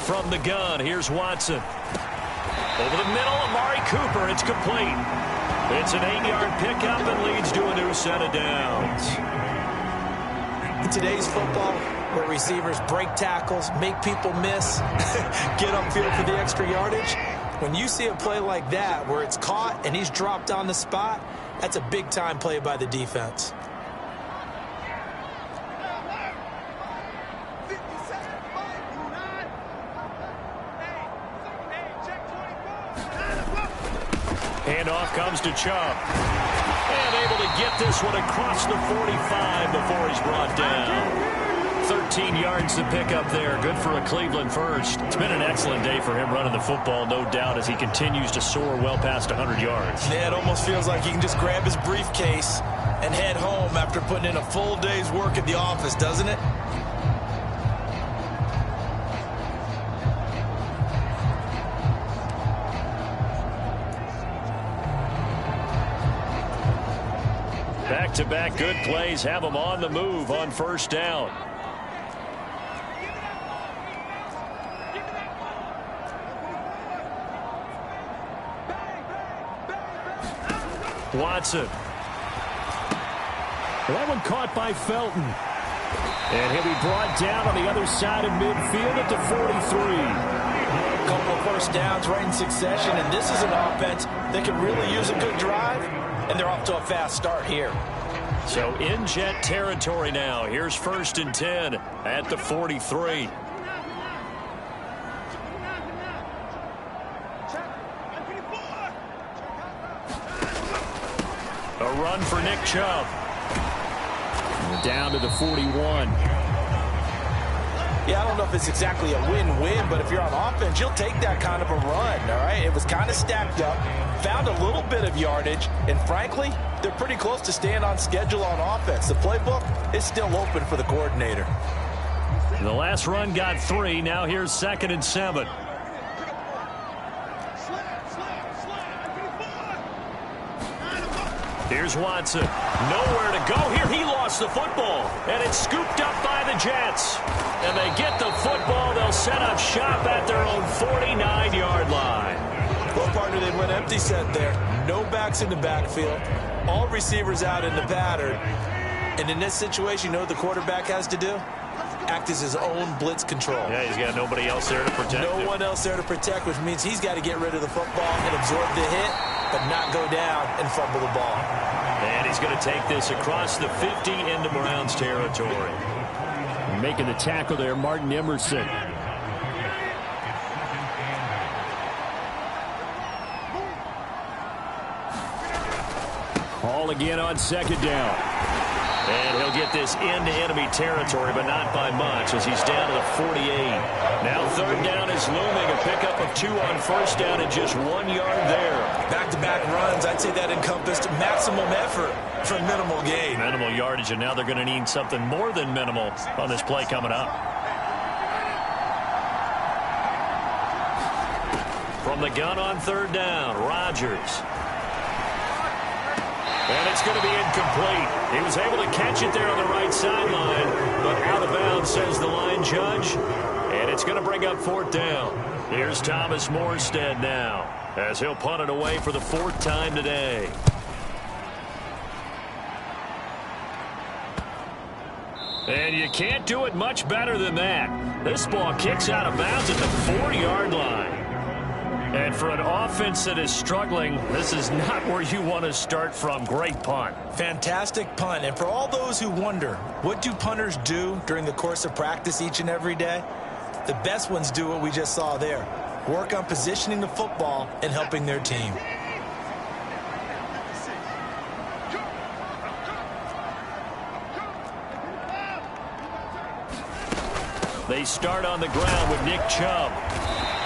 From the gun, here's Watson. Over the middle, Amari Cooper. It's complete. It's an 8-yard pickup and leads to a new set of downs. In today's football, where receivers break tackles, make people miss, get upfield for the extra yardage, when you see a play like that where it's caught and he's dropped on the spot, that's a big-time play by the defense. Handoff comes to Chubb. And able to get this one across the 45 before he's brought down. 13 yards to pick up there. Good for a Cleveland first. It's been an excellent day for him running the football, no doubt, as he continues to soar well past 100 yards. Yeah, it almost feels like he can just grab his briefcase and head home after putting in a full day's work at the office, doesn't it? Back-to-back good plays have him on the move on first down. Watson. That one caught by Felton. And he'll be brought down on the other side of midfield at the 43. A couple of first downs right in succession, and this is an offense that can really use a good drive, and they're off to a fast start here. So in Jet territory now. Here's 1st and 10 at the 43. A run for Nick Chubb. Down to the 41. Yeah, I don't know if it's exactly a win-win, but if you're on offense, you'll take that kind of a run, all right? It was kind of stacked up, found a little bit of yardage, and frankly, they're pretty close to staying on schedule on offense. The playbook is still open for the coordinator. The last run got 3. Now here's 2nd and 7. Here's Watson. Nowhere to go here. He lost the football. And it's scooped up by the Jets. And they get the football. They'll set up shop at their own 49-yard line. Well, partner, they went empty set there. No backs in the backfield. All receivers out in the pattern. And in this situation, you know what the quarterback has to do? Act as his own blitz control. Yeah, he's got nobody else there to protect him. No one else there to protect, which means he's got to get rid of the football and absorb the hit, but not go down and fumble the ball. And he's going to take this across the 50 into Browns territory. Making the tackle there, Martin Emerson. All again on 2nd down. And he'll get this into enemy territory, but not by much as he's down to the 48. Now 3rd down is looming. A pickup of 2 on 1st down and just 1 yard there. Back-to-back runs, I'd say that encompassed maximum effort for minimal gain. Minimal yardage, and now they're going to need something more than minimal on this play coming up. From the gun on 3rd down, Rodgers. And it's going to be incomplete. He was able to catch it there on the right sideline, but out of bounds, says the line judge. And it's going to bring up 4th down. Here's Thomas Morstead now, as he'll punt it away for the 4th time today. And you can't do it much better than that. This ball kicks out of bounds at the 4-yard line. And for an offense that is struggling, this is not where you want to start from. Great punt. Fantastic punt. And for all those who wonder, what do punters do during the course of practice each and every day? The best ones do what we just saw there. Work on positioning the football and helping their team. They start on the ground with Nick Chubb.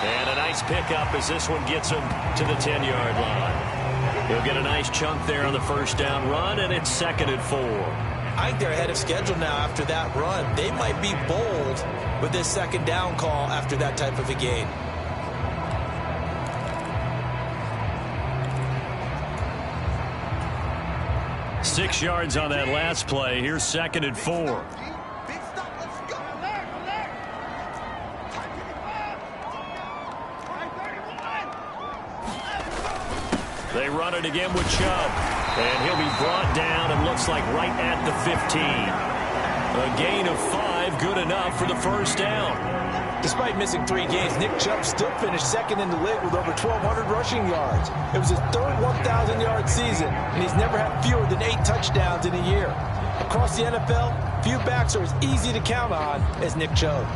And a nice pickup as this one gets him to the 10-yard line. He'll get a nice chunk there on the 1st down run, and it's 2nd and 4. I think they're ahead of schedule now after that run. They might be bold with this 2nd down call after that type of a gain. Six yards on that last play. Here's 2nd and 4. They run it again with Chubb. And he'll be brought down and looks like right at the 15. A gain of 5, good enough for the 1st down. Despite missing 3 games, Nick Chubb still finished 2nd in the league with over 1,200 rushing yards. It was his 3rd 1,000-yard season, and he's never had fewer than 8 touchdowns in a year. Across the NFL, few backs are as easy to count on as Nick Chubb.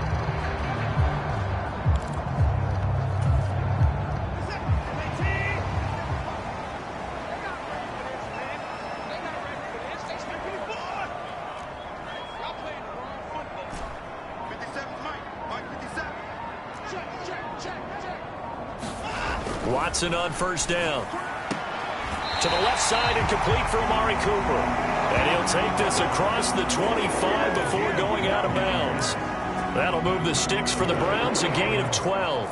Watson on first down. To the left side and complete for Amari Cooper. And he'll take this across the 25 before going out of bounds. That'll move the sticks for the Browns, a gain of 12.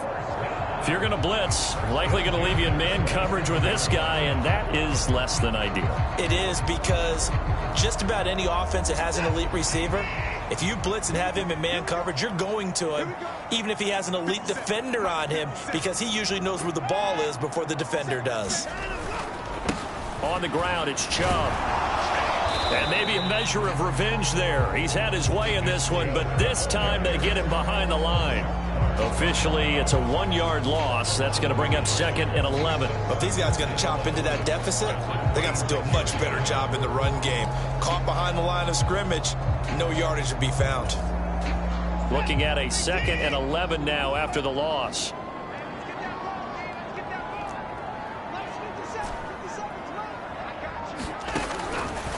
If you're going to blitz, likely going to leave you in man coverage with this guy, and that is less than ideal. It is, because just about any offense that has an elite receiver, if you blitz and have him in man coverage, you're going to him, even if he has an elite defender on him, because he usually knows where the ball is before the defender does. On the ground, it's Chubb. And maybe a measure of revenge there. He's had his way in this one, but this time they get him behind the line. Officially, it's a 1-yard loss. That's going to bring up 2nd and 11. If these guys are going to chop into that deficit, they got to do a much better job in the run game. Caught behind the line of scrimmage, no yardage to be found. Looking at a 2nd and 11 now after the loss.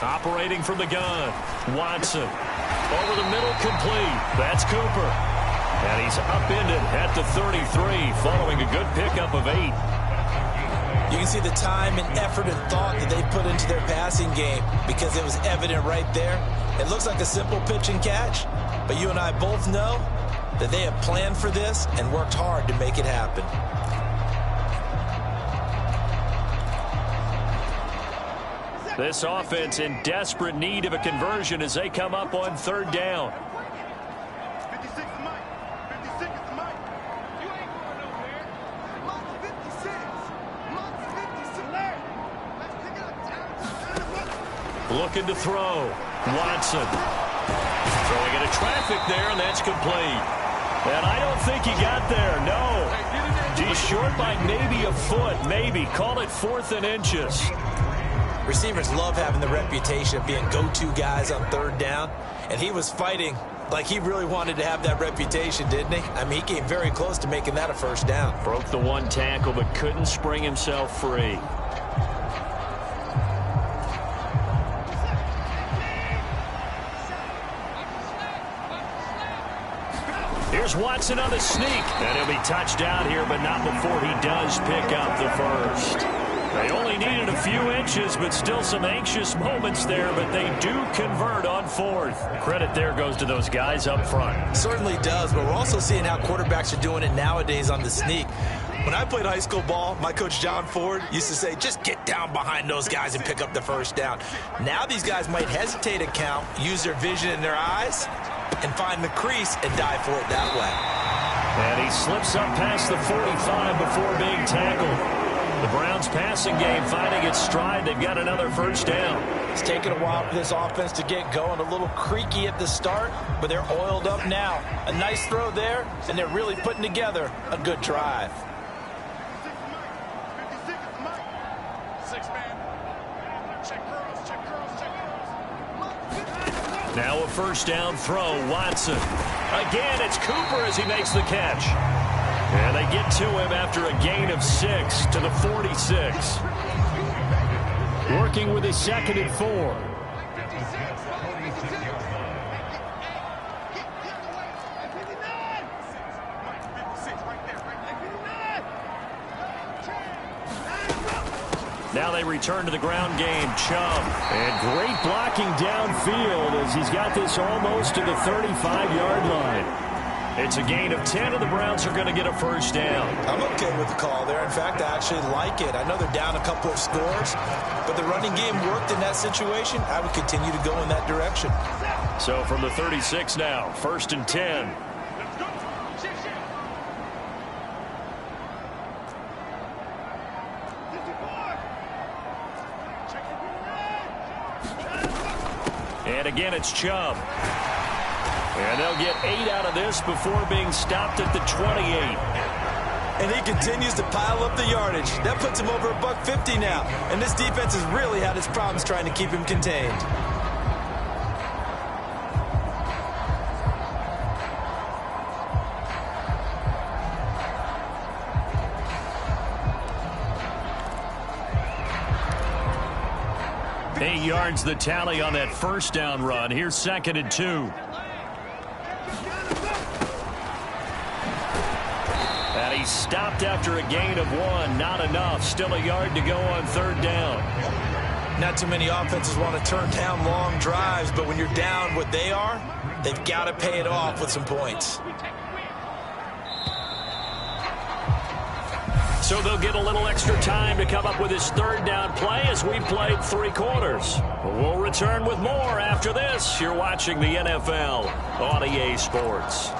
Operating from the gun, Watson. Over the middle, complete. That's Cooper. And he's upended at the 33 following a good pickup of 8. You can see the time and effort and thought that they put into their passing game, because it was evident right there. It looks like a simple pitch and catch, but you and I both know that they have planned for this and worked hard to make it happen. This offense in desperate need of a conversion as they come up on 3rd down. 56 is Mike. 56 is Mike. You ain't going nowhere. Mike's 56. Mike's 56. Let's pick it up. Looking to throw. Watson. Throwing into traffic there, and that's complete. And I don't think he got there, no. He's short by maybe a foot, maybe. Call it 4th and inches. Receivers love having the reputation of being go-to guys on 3rd down, and he was fighting like he really wanted to have that reputation, didn't he? I mean, he came very close to making that a 1st down. Broke the 1 tackle, but couldn't spring himself free. Here's Watson on the sneak, and he'll be touched down here, but not before he does pick up the 1st. They only needed a few inches, but still some anxious moments there, but they do convert on 4th. Credit there goes to those guys up front. Certainly does, but we're also seeing how quarterbacks are doing it nowadays on the sneak. When I played high school ball, my coach John Ford used to say, just get down behind those guys and pick up the 1st down. Now these guys might hesitate to count, use their vision in their eyes, and find the crease and dive for it that way. And he slips up past the 45 before being tackled. The Browns passing game finding its stride. They've got another 1st down. It's taken a while for this offense to get going. A little creaky at the start, but they're oiled up now. A nice throw there, and they're really putting together a good drive. 56 is Mike. 6-man. Check girls, check girls, check girls. Now a 1st down throw, Watson. Again, it's Cooper as he makes the catch. And they get to him after a gain of 6 to the 46. Working with his 2nd and 4. Now they return to the ground game. Chubb. And great blocking downfield as he's got this almost to the 35-yard line. It's a gain of 10, and the Browns are going to get a 1st down. I'm okay with the call there. In fact, I actually like it. I know they're down a couple of scores, but the running game worked in that situation. I would continue to go in that direction. So from the 36 now, 1st and 10. And again, it's Chubb. And they'll get 8 out of this before being stopped at the 28. And he continues to pile up the yardage. That puts him over $150 now. And this defense has really had its problems trying to keep him contained. Eight yards the tally on that 1st down run. Here's 2nd and 2. And He stopped after a gain of 1. Not enough. Still a yard to go on 3rd down. Not too many offenses want to turn down long drives, but when you're down what they are, they've got to pay it off with some points. So they'll get a little extra time to come up with his 3rd down play as we played 3 quarters. We'll return with more after this. You're watching the NFL on EA Sports.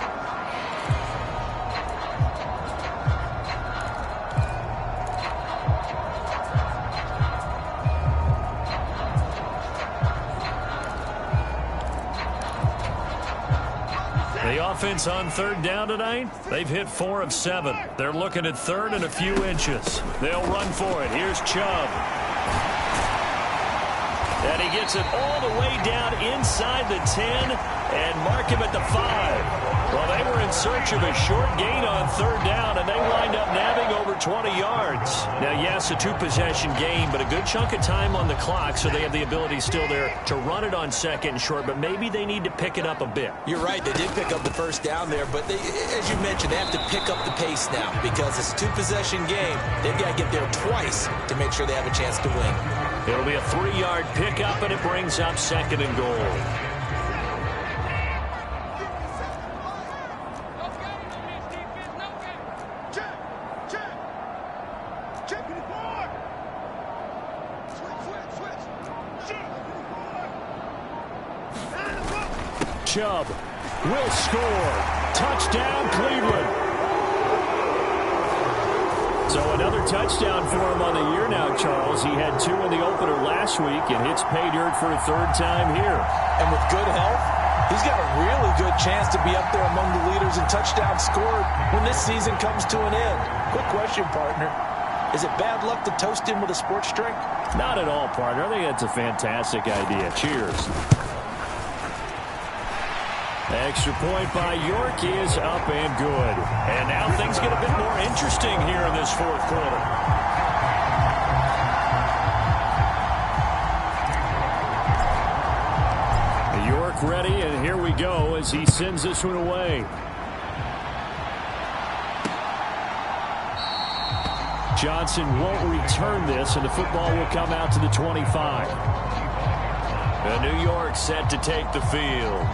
The offense on 3rd down tonight, they've hit 4 of 7. They're looking at 3rd and a few inches. They'll run for it. Here's Chubb. And he gets it all the way down inside the 10 and mark him at the 5. Well, they were in search of a short gain on 3rd down, and they wind up nabbing over 20 yards. Now, yes, a 2-possession game, but a good chunk of time on the clock, so they have the ability still there to run it on 2nd and short, but maybe they need to pick it up a bit. You're right. They did pick up the 1st down there, but they, as you mentioned, they have to pick up the pace now because it's a 2-possession game. They've got to get there twice to make sure they have a chance to win. It'll be a 3-yard pickup, and it brings up 2nd and goal. Chubb will score. Touchdown, Cleveland. So another touchdown for him on the year now, Charles. He had 2 in the opener last week and hits pay dirt for a 3rd time here. And with good health, he's got a really good chance to be up there among the leaders in touchdowns scored when this season comes to an end. Quick question, partner. Is it bad luck to toast him with a sports drink? Not at all, partner. I think that's a fantastic idea. Cheers. Extra point by York is up and good. And now things get a bit more interesting here in this 4th quarter. York ready, and here we go as he sends this one away. Johnson won't return this, and the football will come out to the 25. And New York set to take the field.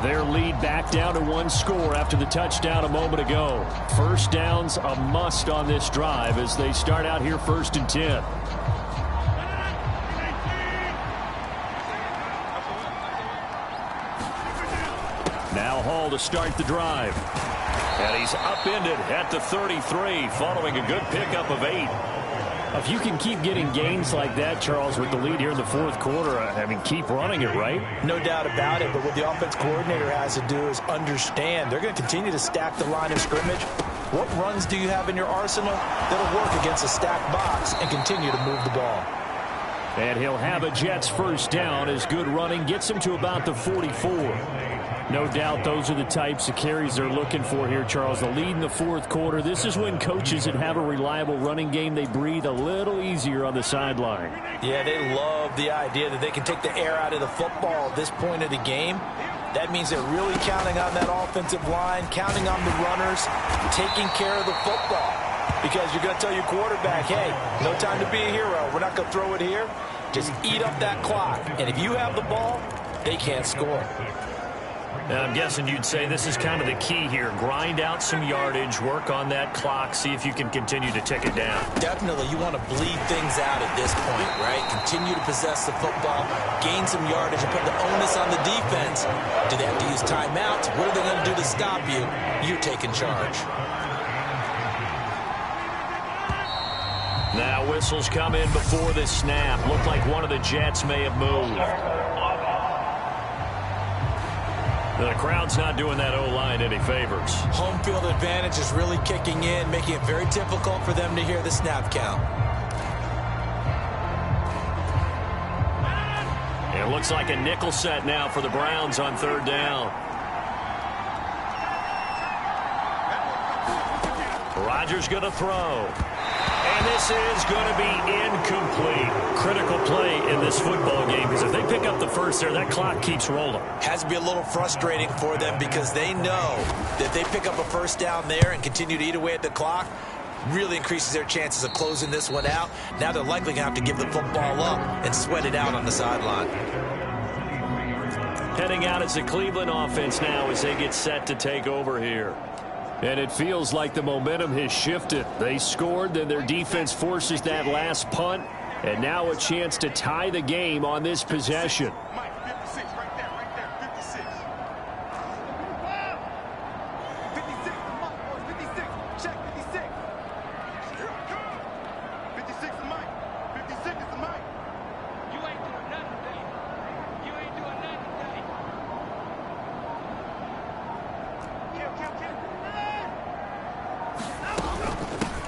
Their lead back down to 1 score after the touchdown a moment ago. 1st down's a must on this drive as they start out here 1st and 10. Now Hall to start the drive. And he's upended at the 33 following a good pickup of 8. If you can keep getting gains like that, Charles, with the lead here in the 4th quarter, I mean, keep running it, right? No doubt about it, but what the offense coordinator has to do is understand they're going to continue to stack the line of scrimmage. What runs do you have in your arsenal that'll work against a stacked box and continue to move the ball? And he'll have a Jets 1st down as good running gets him to about the 44. No doubt those are the types of carries they're looking for here, Charles. The lead in the 4th quarter. This is when coaches that have a reliable running game, they breathe a little easier on the sideline. Yeah, they love the idea that they can take the air out of the football at this point of the game. That means they're really counting on that offensive line, counting on the runners, taking care of the football. Because you're going to tell your quarterback, hey, no time to be a hero. We're not going to throw it here. Just eat up that clock. And if you have the ball, they can't score. I'm guessing you'd say this is kind of the key here. Grind out some yardage, work on that clock, see if you can continue to tick it down. Definitely. You want to bleed things out at this point, right? Continue to possess the football, gain some yardage, and put the onus on the defense. Do they have to use timeouts? What are they going to do to stop you? You're taking charge. Now whistles come in before the snap. Looked like one of the Jets may have moved. The crowd's not doing that O-line any favors. Home field advantage is really kicking in, making it very difficult for them to hear the snap count. It looks like a nickel set now for the Browns on 3rd down. Rodgers going to throw. And this is going to be incomplete. Critical play in this football game, because if they pick up the first there, that clock keeps rolling. Has to be a little frustrating for them because they know that if they pick up a first down there and continue to eat away at the clock, really increases their chances of closing this one out. Now they're likely going to have to give the football up and sweat it out on the sideline. Heading out as the Cleveland offense now as they get set to take over here. And it feels like the momentum has shifted. They scored, then their defense forces that last punt, and now a chance to tie the game on this possession. Mike, 56, right there, 56. 56, come on, boys, 56. Check, 56. 56 is Mike. 56 is Mike. You ain't doing nothing today. You ain't doing nothing today. Kill.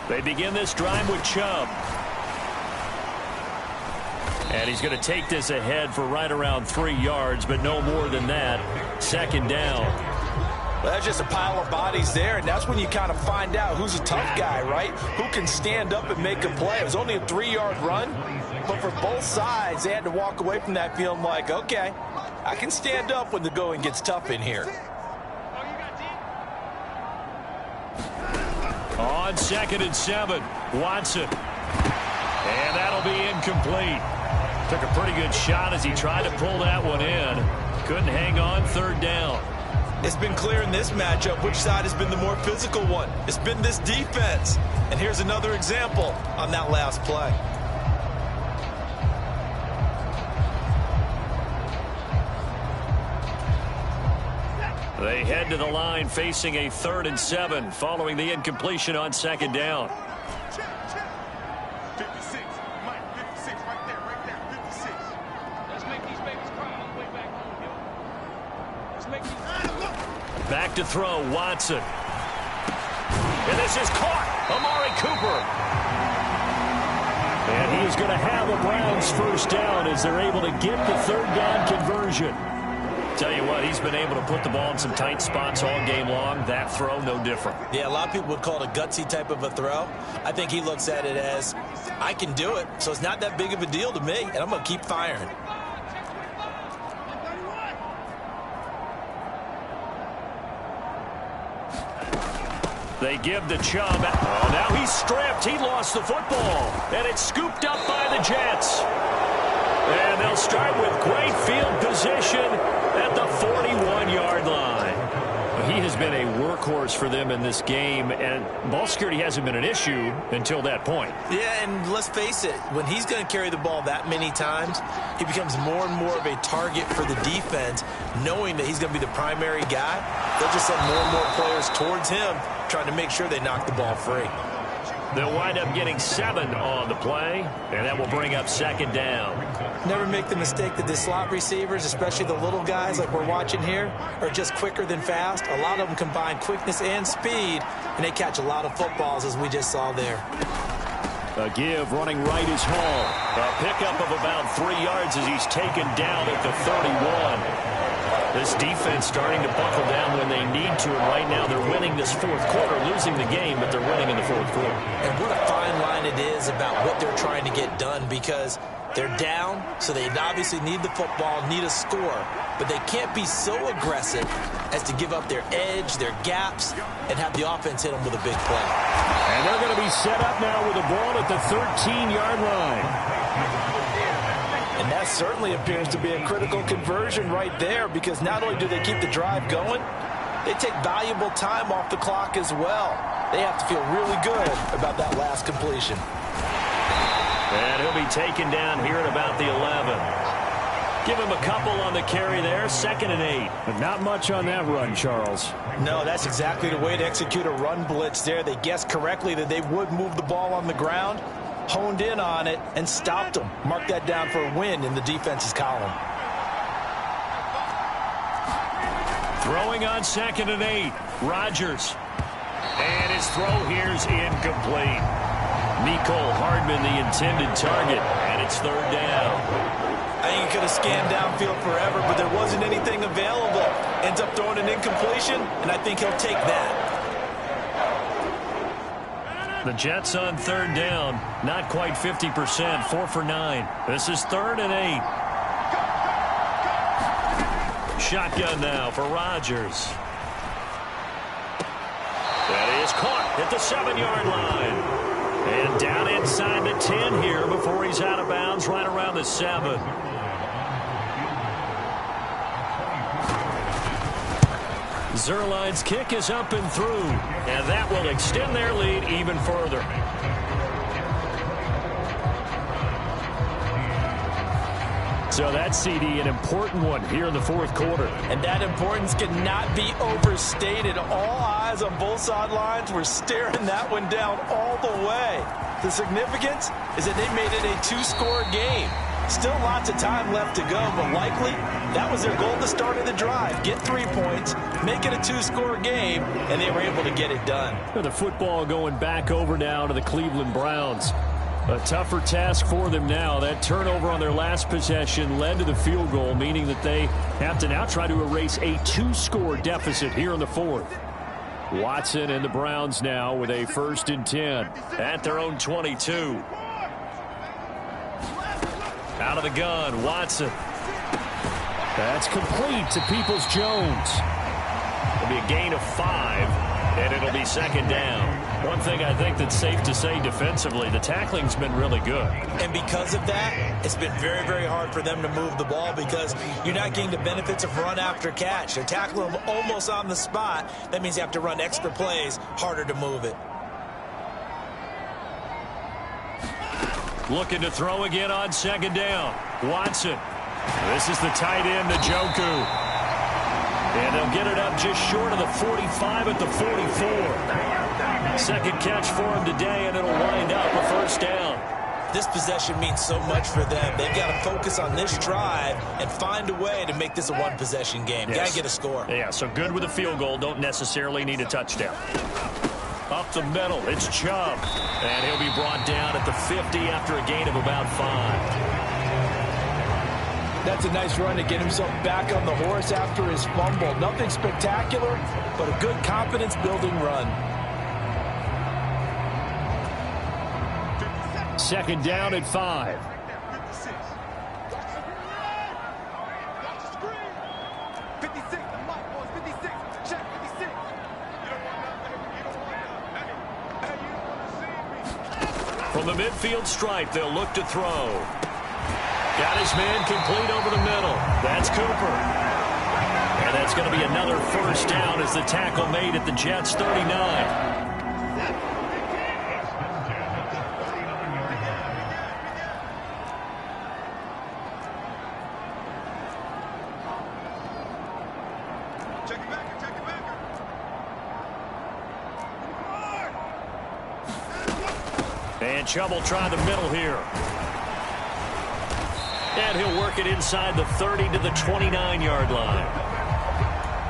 They begin this drive with Chubb. And he's going to take this ahead for right around 3 yards, but no more than that. Second down. Well, that's just a pile of bodies there, and that's when you kind of find out who's a tough guy, right? Who can stand up and make a play. It was only a 3-yard run, but for both sides, they had to walk away from that feeling like, okay, I can stand up when the going gets tough in here. On 2nd and 7, Watson. And that'll be incomplete. Took a pretty good shot as he tried to pull that one in. Couldn't hang on, 3rd down. It's been clear in this matchup which side has been the more physical one. It's been this defense. And here's another example on that last play. They head to the line facing a 3rd and 7 following the incompletion on 2nd down. Check. 56, Mike, 56, right there, 56. Let's make these babies cry all the way back home, yo. Let's make these... Back to throw, Watson. And this is caught. Amari Cooper. And he is going to have a Browns first down as they're able to get the 3rd down conversion. Tell you what, he's been able to put the ball in some tight spots all game long. That throw, no different. Yeah, a lot of people would call it a gutsy type of a throw. I think he looks at it as, I can do it, so it's not that big of a deal to me, and I'm going to keep firing. They give the Chubb. Oh, now he's stripped. He lost the football. And it's scooped up by the Jets. And they'll start with great field position at the 41-yard line. He has been a workhorse for them in this game, and ball security hasn't been an issue until that point. Yeah, and let's face it, when he's going to carry the ball that many times, he becomes more and more of a target for the defense, knowing that he's going to be the primary guy. They'll just send more and more players towards him, trying to make sure they knock the ball free. They'll wind up getting 7 on the play, and that will bring up 2nd down. Never make the mistake that the slot receivers, especially the little guys like we're watching here, are just quicker than fast. A lot of them combine quickness and speed, and they catch a lot of footballs, as we just saw there. A give running right is Hall. A pickup of about 3 yards as he's taken down at the 31. This defense starting to buckle down when they need to, and right now they're winning this 4th quarter, losing the game, but they're winning in the 4th quarter. And what a fine line it is about what they're trying to get done, because they're down, so they obviously need the football, need a score, but they can't be so aggressive as to give up their edge, their gaps, and have the offense hit them with a big play. And they're going to be set up now with the ball at the 13-yard line. And that certainly appears to be a critical conversion right there, because not only do they keep the drive going, they take valuable time off the clock as well. They have to feel really good about that last completion. And he'll be taken down here at about the 11. Give him a couple on the carry there, 2nd and 8. But not much on that run, Charles. No, that's exactly the way to execute a run blitz there. They guessed correctly that they would move the ball on the ground, honed in on it, and stopped them. Mark that down for a win in the defense's column. Throwing on 2nd and 8, Rodgers. And his throw here's incomplete. Nicole Hardman, the intended target, and it's 3rd down. I think he could have scanned downfield forever, but there wasn't anything available. Ends up throwing an incompletion, and I think he'll take that. The Jets on third down, not quite 50%, 4 for 9. This is 3rd and 8. Shotgun now for Rodgers. That is caught at the 7-yard line. And down inside the 10 here before he's out of bounds right around the 7. Zerline's kick is up and through, and that will extend their lead even further. So that CD, an important one here in the 4th quarter. And that importance cannot be overstated. All eyes on both sidelines were staring that one down all the way. The significance is that they made it a 2-score game. Still lots of time left to go, but likely that was their goal at the start of the drive. Get 3 points, make it a 2-score game, and they were able to get it done. The football going back over now to the Cleveland Browns. A tougher task for them now. That turnover on their last possession led to the field goal, meaning that they have to now try to erase a 2-score deficit here in the 4th. Watson and the Browns now with a 1st and 10 at their own 22. Out of the gun, Watson. That's complete to Peoples-Jones. It'll be a gain of 5, and it'll be 2nd down. One thing I think that's safe to say defensively, the tackling's been really good. And because of that, it's been very, very hard for them to move the ball because you're not getting the benefits of run after catch. They're tackling them almost on the spot. That means you have to run extra plays, harder to move it. Looking to throw again on 2nd down. Watson. This is the tight end, Njoku. And they'll get it up just short of the 45 at the 44. 2nd catch for him today, and it'll wind up a 1st down. This possession means so much for them. They've got to focus on this drive and find a way to make this a 1-possession game. Yes. Got to get a score. Yeah, so good with a field goal. Don't necessarily need a touchdown. Up the middle, it's Chubb. And he'll be brought down at the 50 after a gain of about 5. That's a nice run to get himself back on the horse after his fumble. Nothing spectacular, but a good confidence-building run. 2nd down at 5. From the midfield stripe, they'll look to throw. Got his man complete over the middle. That's Cooper. And that's going to be another 1st down as the tackle made at the Jets' 39. And Chubb will try the middle here. And he'll work it inside the 30 to the 29-yard line.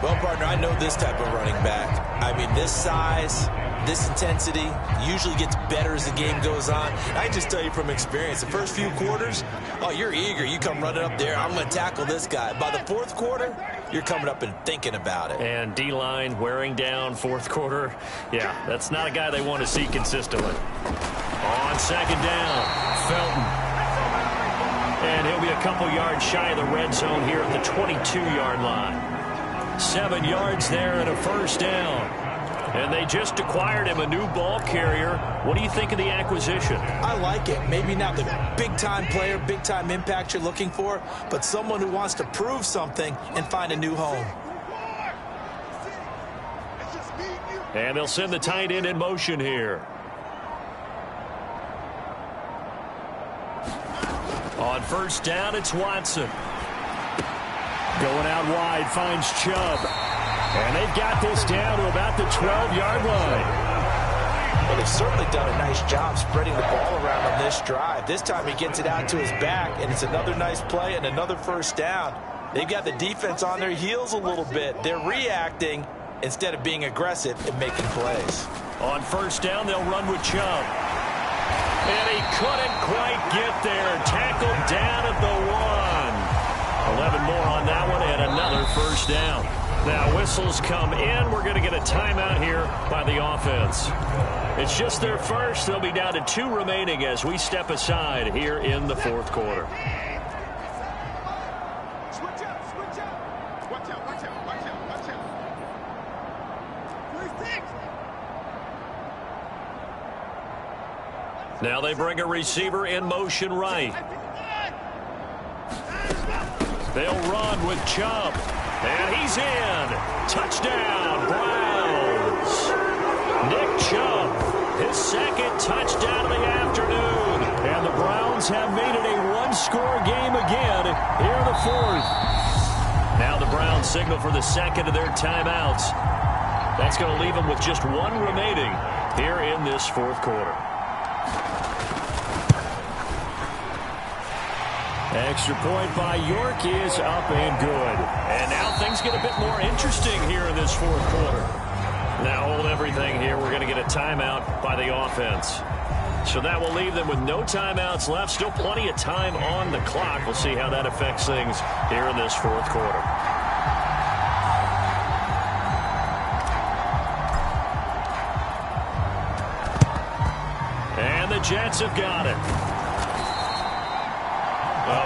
Well, partner, I know this type of running back. I mean, this size, this intensity usually gets better as the game goes on. I can just tell you from experience, the first few quarters, oh, you're eager. You come running up there, I'm going to tackle this guy. By the 4th quarter, you're coming up and thinking about it. And D-line wearing down 4th quarter. Yeah, that's not a guy they want to see consistently. On 2nd down, Felton. And he'll be a couple yards shy of the red zone here at the 22-yard line. 7 yards there and a 1st down. And they just acquired him a new ball carrier. What do you think of the acquisition? I like it. Maybe not the big-time player, big-time impact you're looking for, but someone who wants to prove something and find a new home. And they'll send the tight end in motion here. On 1st down, it's Watson. Going out wide, finds Chubb. And they've got this down to about the 12-yard line. Well, they've certainly done a nice job spreading the ball around on this drive. This time he gets it out to his back, and it's another nice play and another 1st down. They've got the defense on their heels a little bit. They're reacting instead of being aggressive and making plays. On 1st down, they'll run with Chubb. And he couldn't quite get there. Tackled down at the 1. 11 more on that one and another 1st down. Now whistles come in. We're going to get a timeout here by the offense. It's just their first. They'll be down to 2 remaining as we step aside here in the fourth quarter. Switch out, switch out. Watch out, watch out, watch out, watch out. 36. Now they bring a receiver in motion right. They'll run with Chubb. And he's in. Touchdown, Browns. Nick Chubb, his second touchdown of the afternoon. And the Browns have made it a one-score game again here in the fourth. Now the Browns signal for the second of their timeouts. That's going to leave them with just 1 remaining here in this fourth quarter. Extra point by York is up and good. And now things get a bit more interesting here in this fourth quarter. Now hold everything here. We're going to get a timeout by the offense. So that will leave them with no timeouts left. Still plenty of time on the clock. We'll see how that affects things here in this fourth quarter. And the Jets have got it.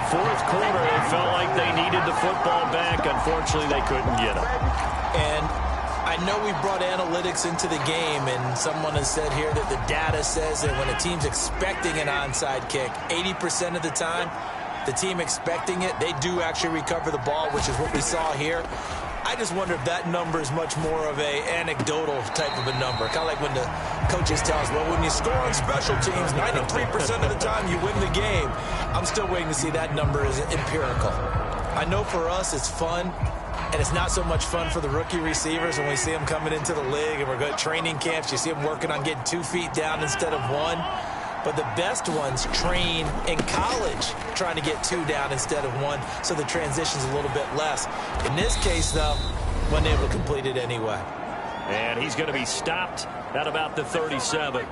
Fourth quarter, it felt like they needed the football back. Unfortunately, they couldn't get it. And I know we brought analytics into the game, and someone has said here that the data says that when a team's expecting an onside kick, 80% of the time, the team expecting it, they do actually recover the ball, which is what we saw here. I just wonder if that number is much more of a anecdotal type of a number. Kind of like when the coaches tell us, well, when you score on special teams, 93% of the time you win the game. I'm still waiting to see that number is empirical. I know for us it's fun, and it's not so much fun for the rookie receivers when we see them coming into the league and we're going to training camps. You see them working on getting 2 feet down instead of 1. But the best ones train in college trying to get 2 down instead of 1, so the transition's a little bit less. In this case, though, wasn't able to complete it anyway. And he's going to be stopped at about the 37.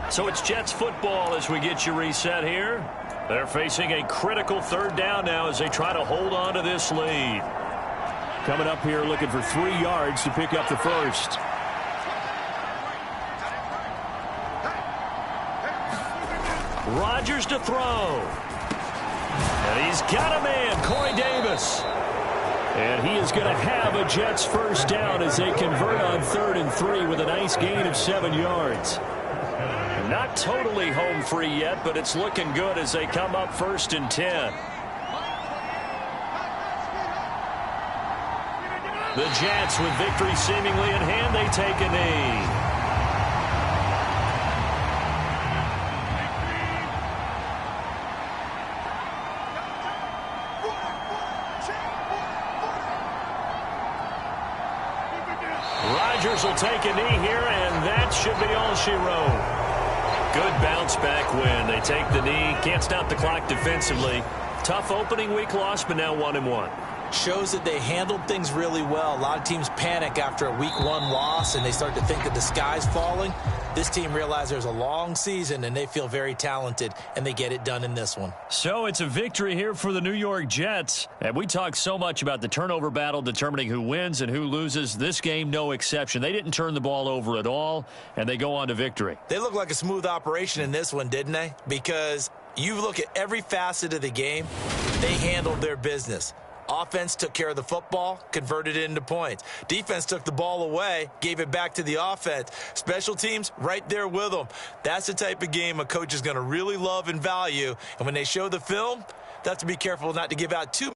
So it's Jets football as we get you reset here. They're facing a critical 3rd down now as they try to hold on to this lead. Coming up here looking for 3 yards to pick up the first. Rodgers to throw. And he's got a man, Corey Davis. And he is going to have a Jets first down as they convert on 3rd and 3 with a nice gain of 7 yards. Not totally home free yet, but it's looking good as they come up 1st and 10. The Jets, with victory seemingly in hand, they take a knee. Rodgers will take a knee here, and that should be all she wrote. Good bounce back win. They take the knee. Can't stop the clock defensively. Tough opening week loss, but now 1-1. Shows that they handled things really well. A lot of teams panic after a week 1 loss, and they start to think that the sky's falling. This team realized there's a long season, and they feel very talented, and they get it done in this one. So it's a victory here for the New York Jets. And we talk so much about the turnover battle determining who wins and who loses. This game, no exception. They didn't turn the ball over at all, and they go on to victory. They look like a smooth operation in this one, didn't they? Because you look at every facet of the game, they handled their business. Offense took care of the football, converted it into points. Defense took the ball away, gave it back to the offense. Special teams, right there with them. That's the type of game a coach is going to really love and value. And when they show the film, they have to be careful not to give out too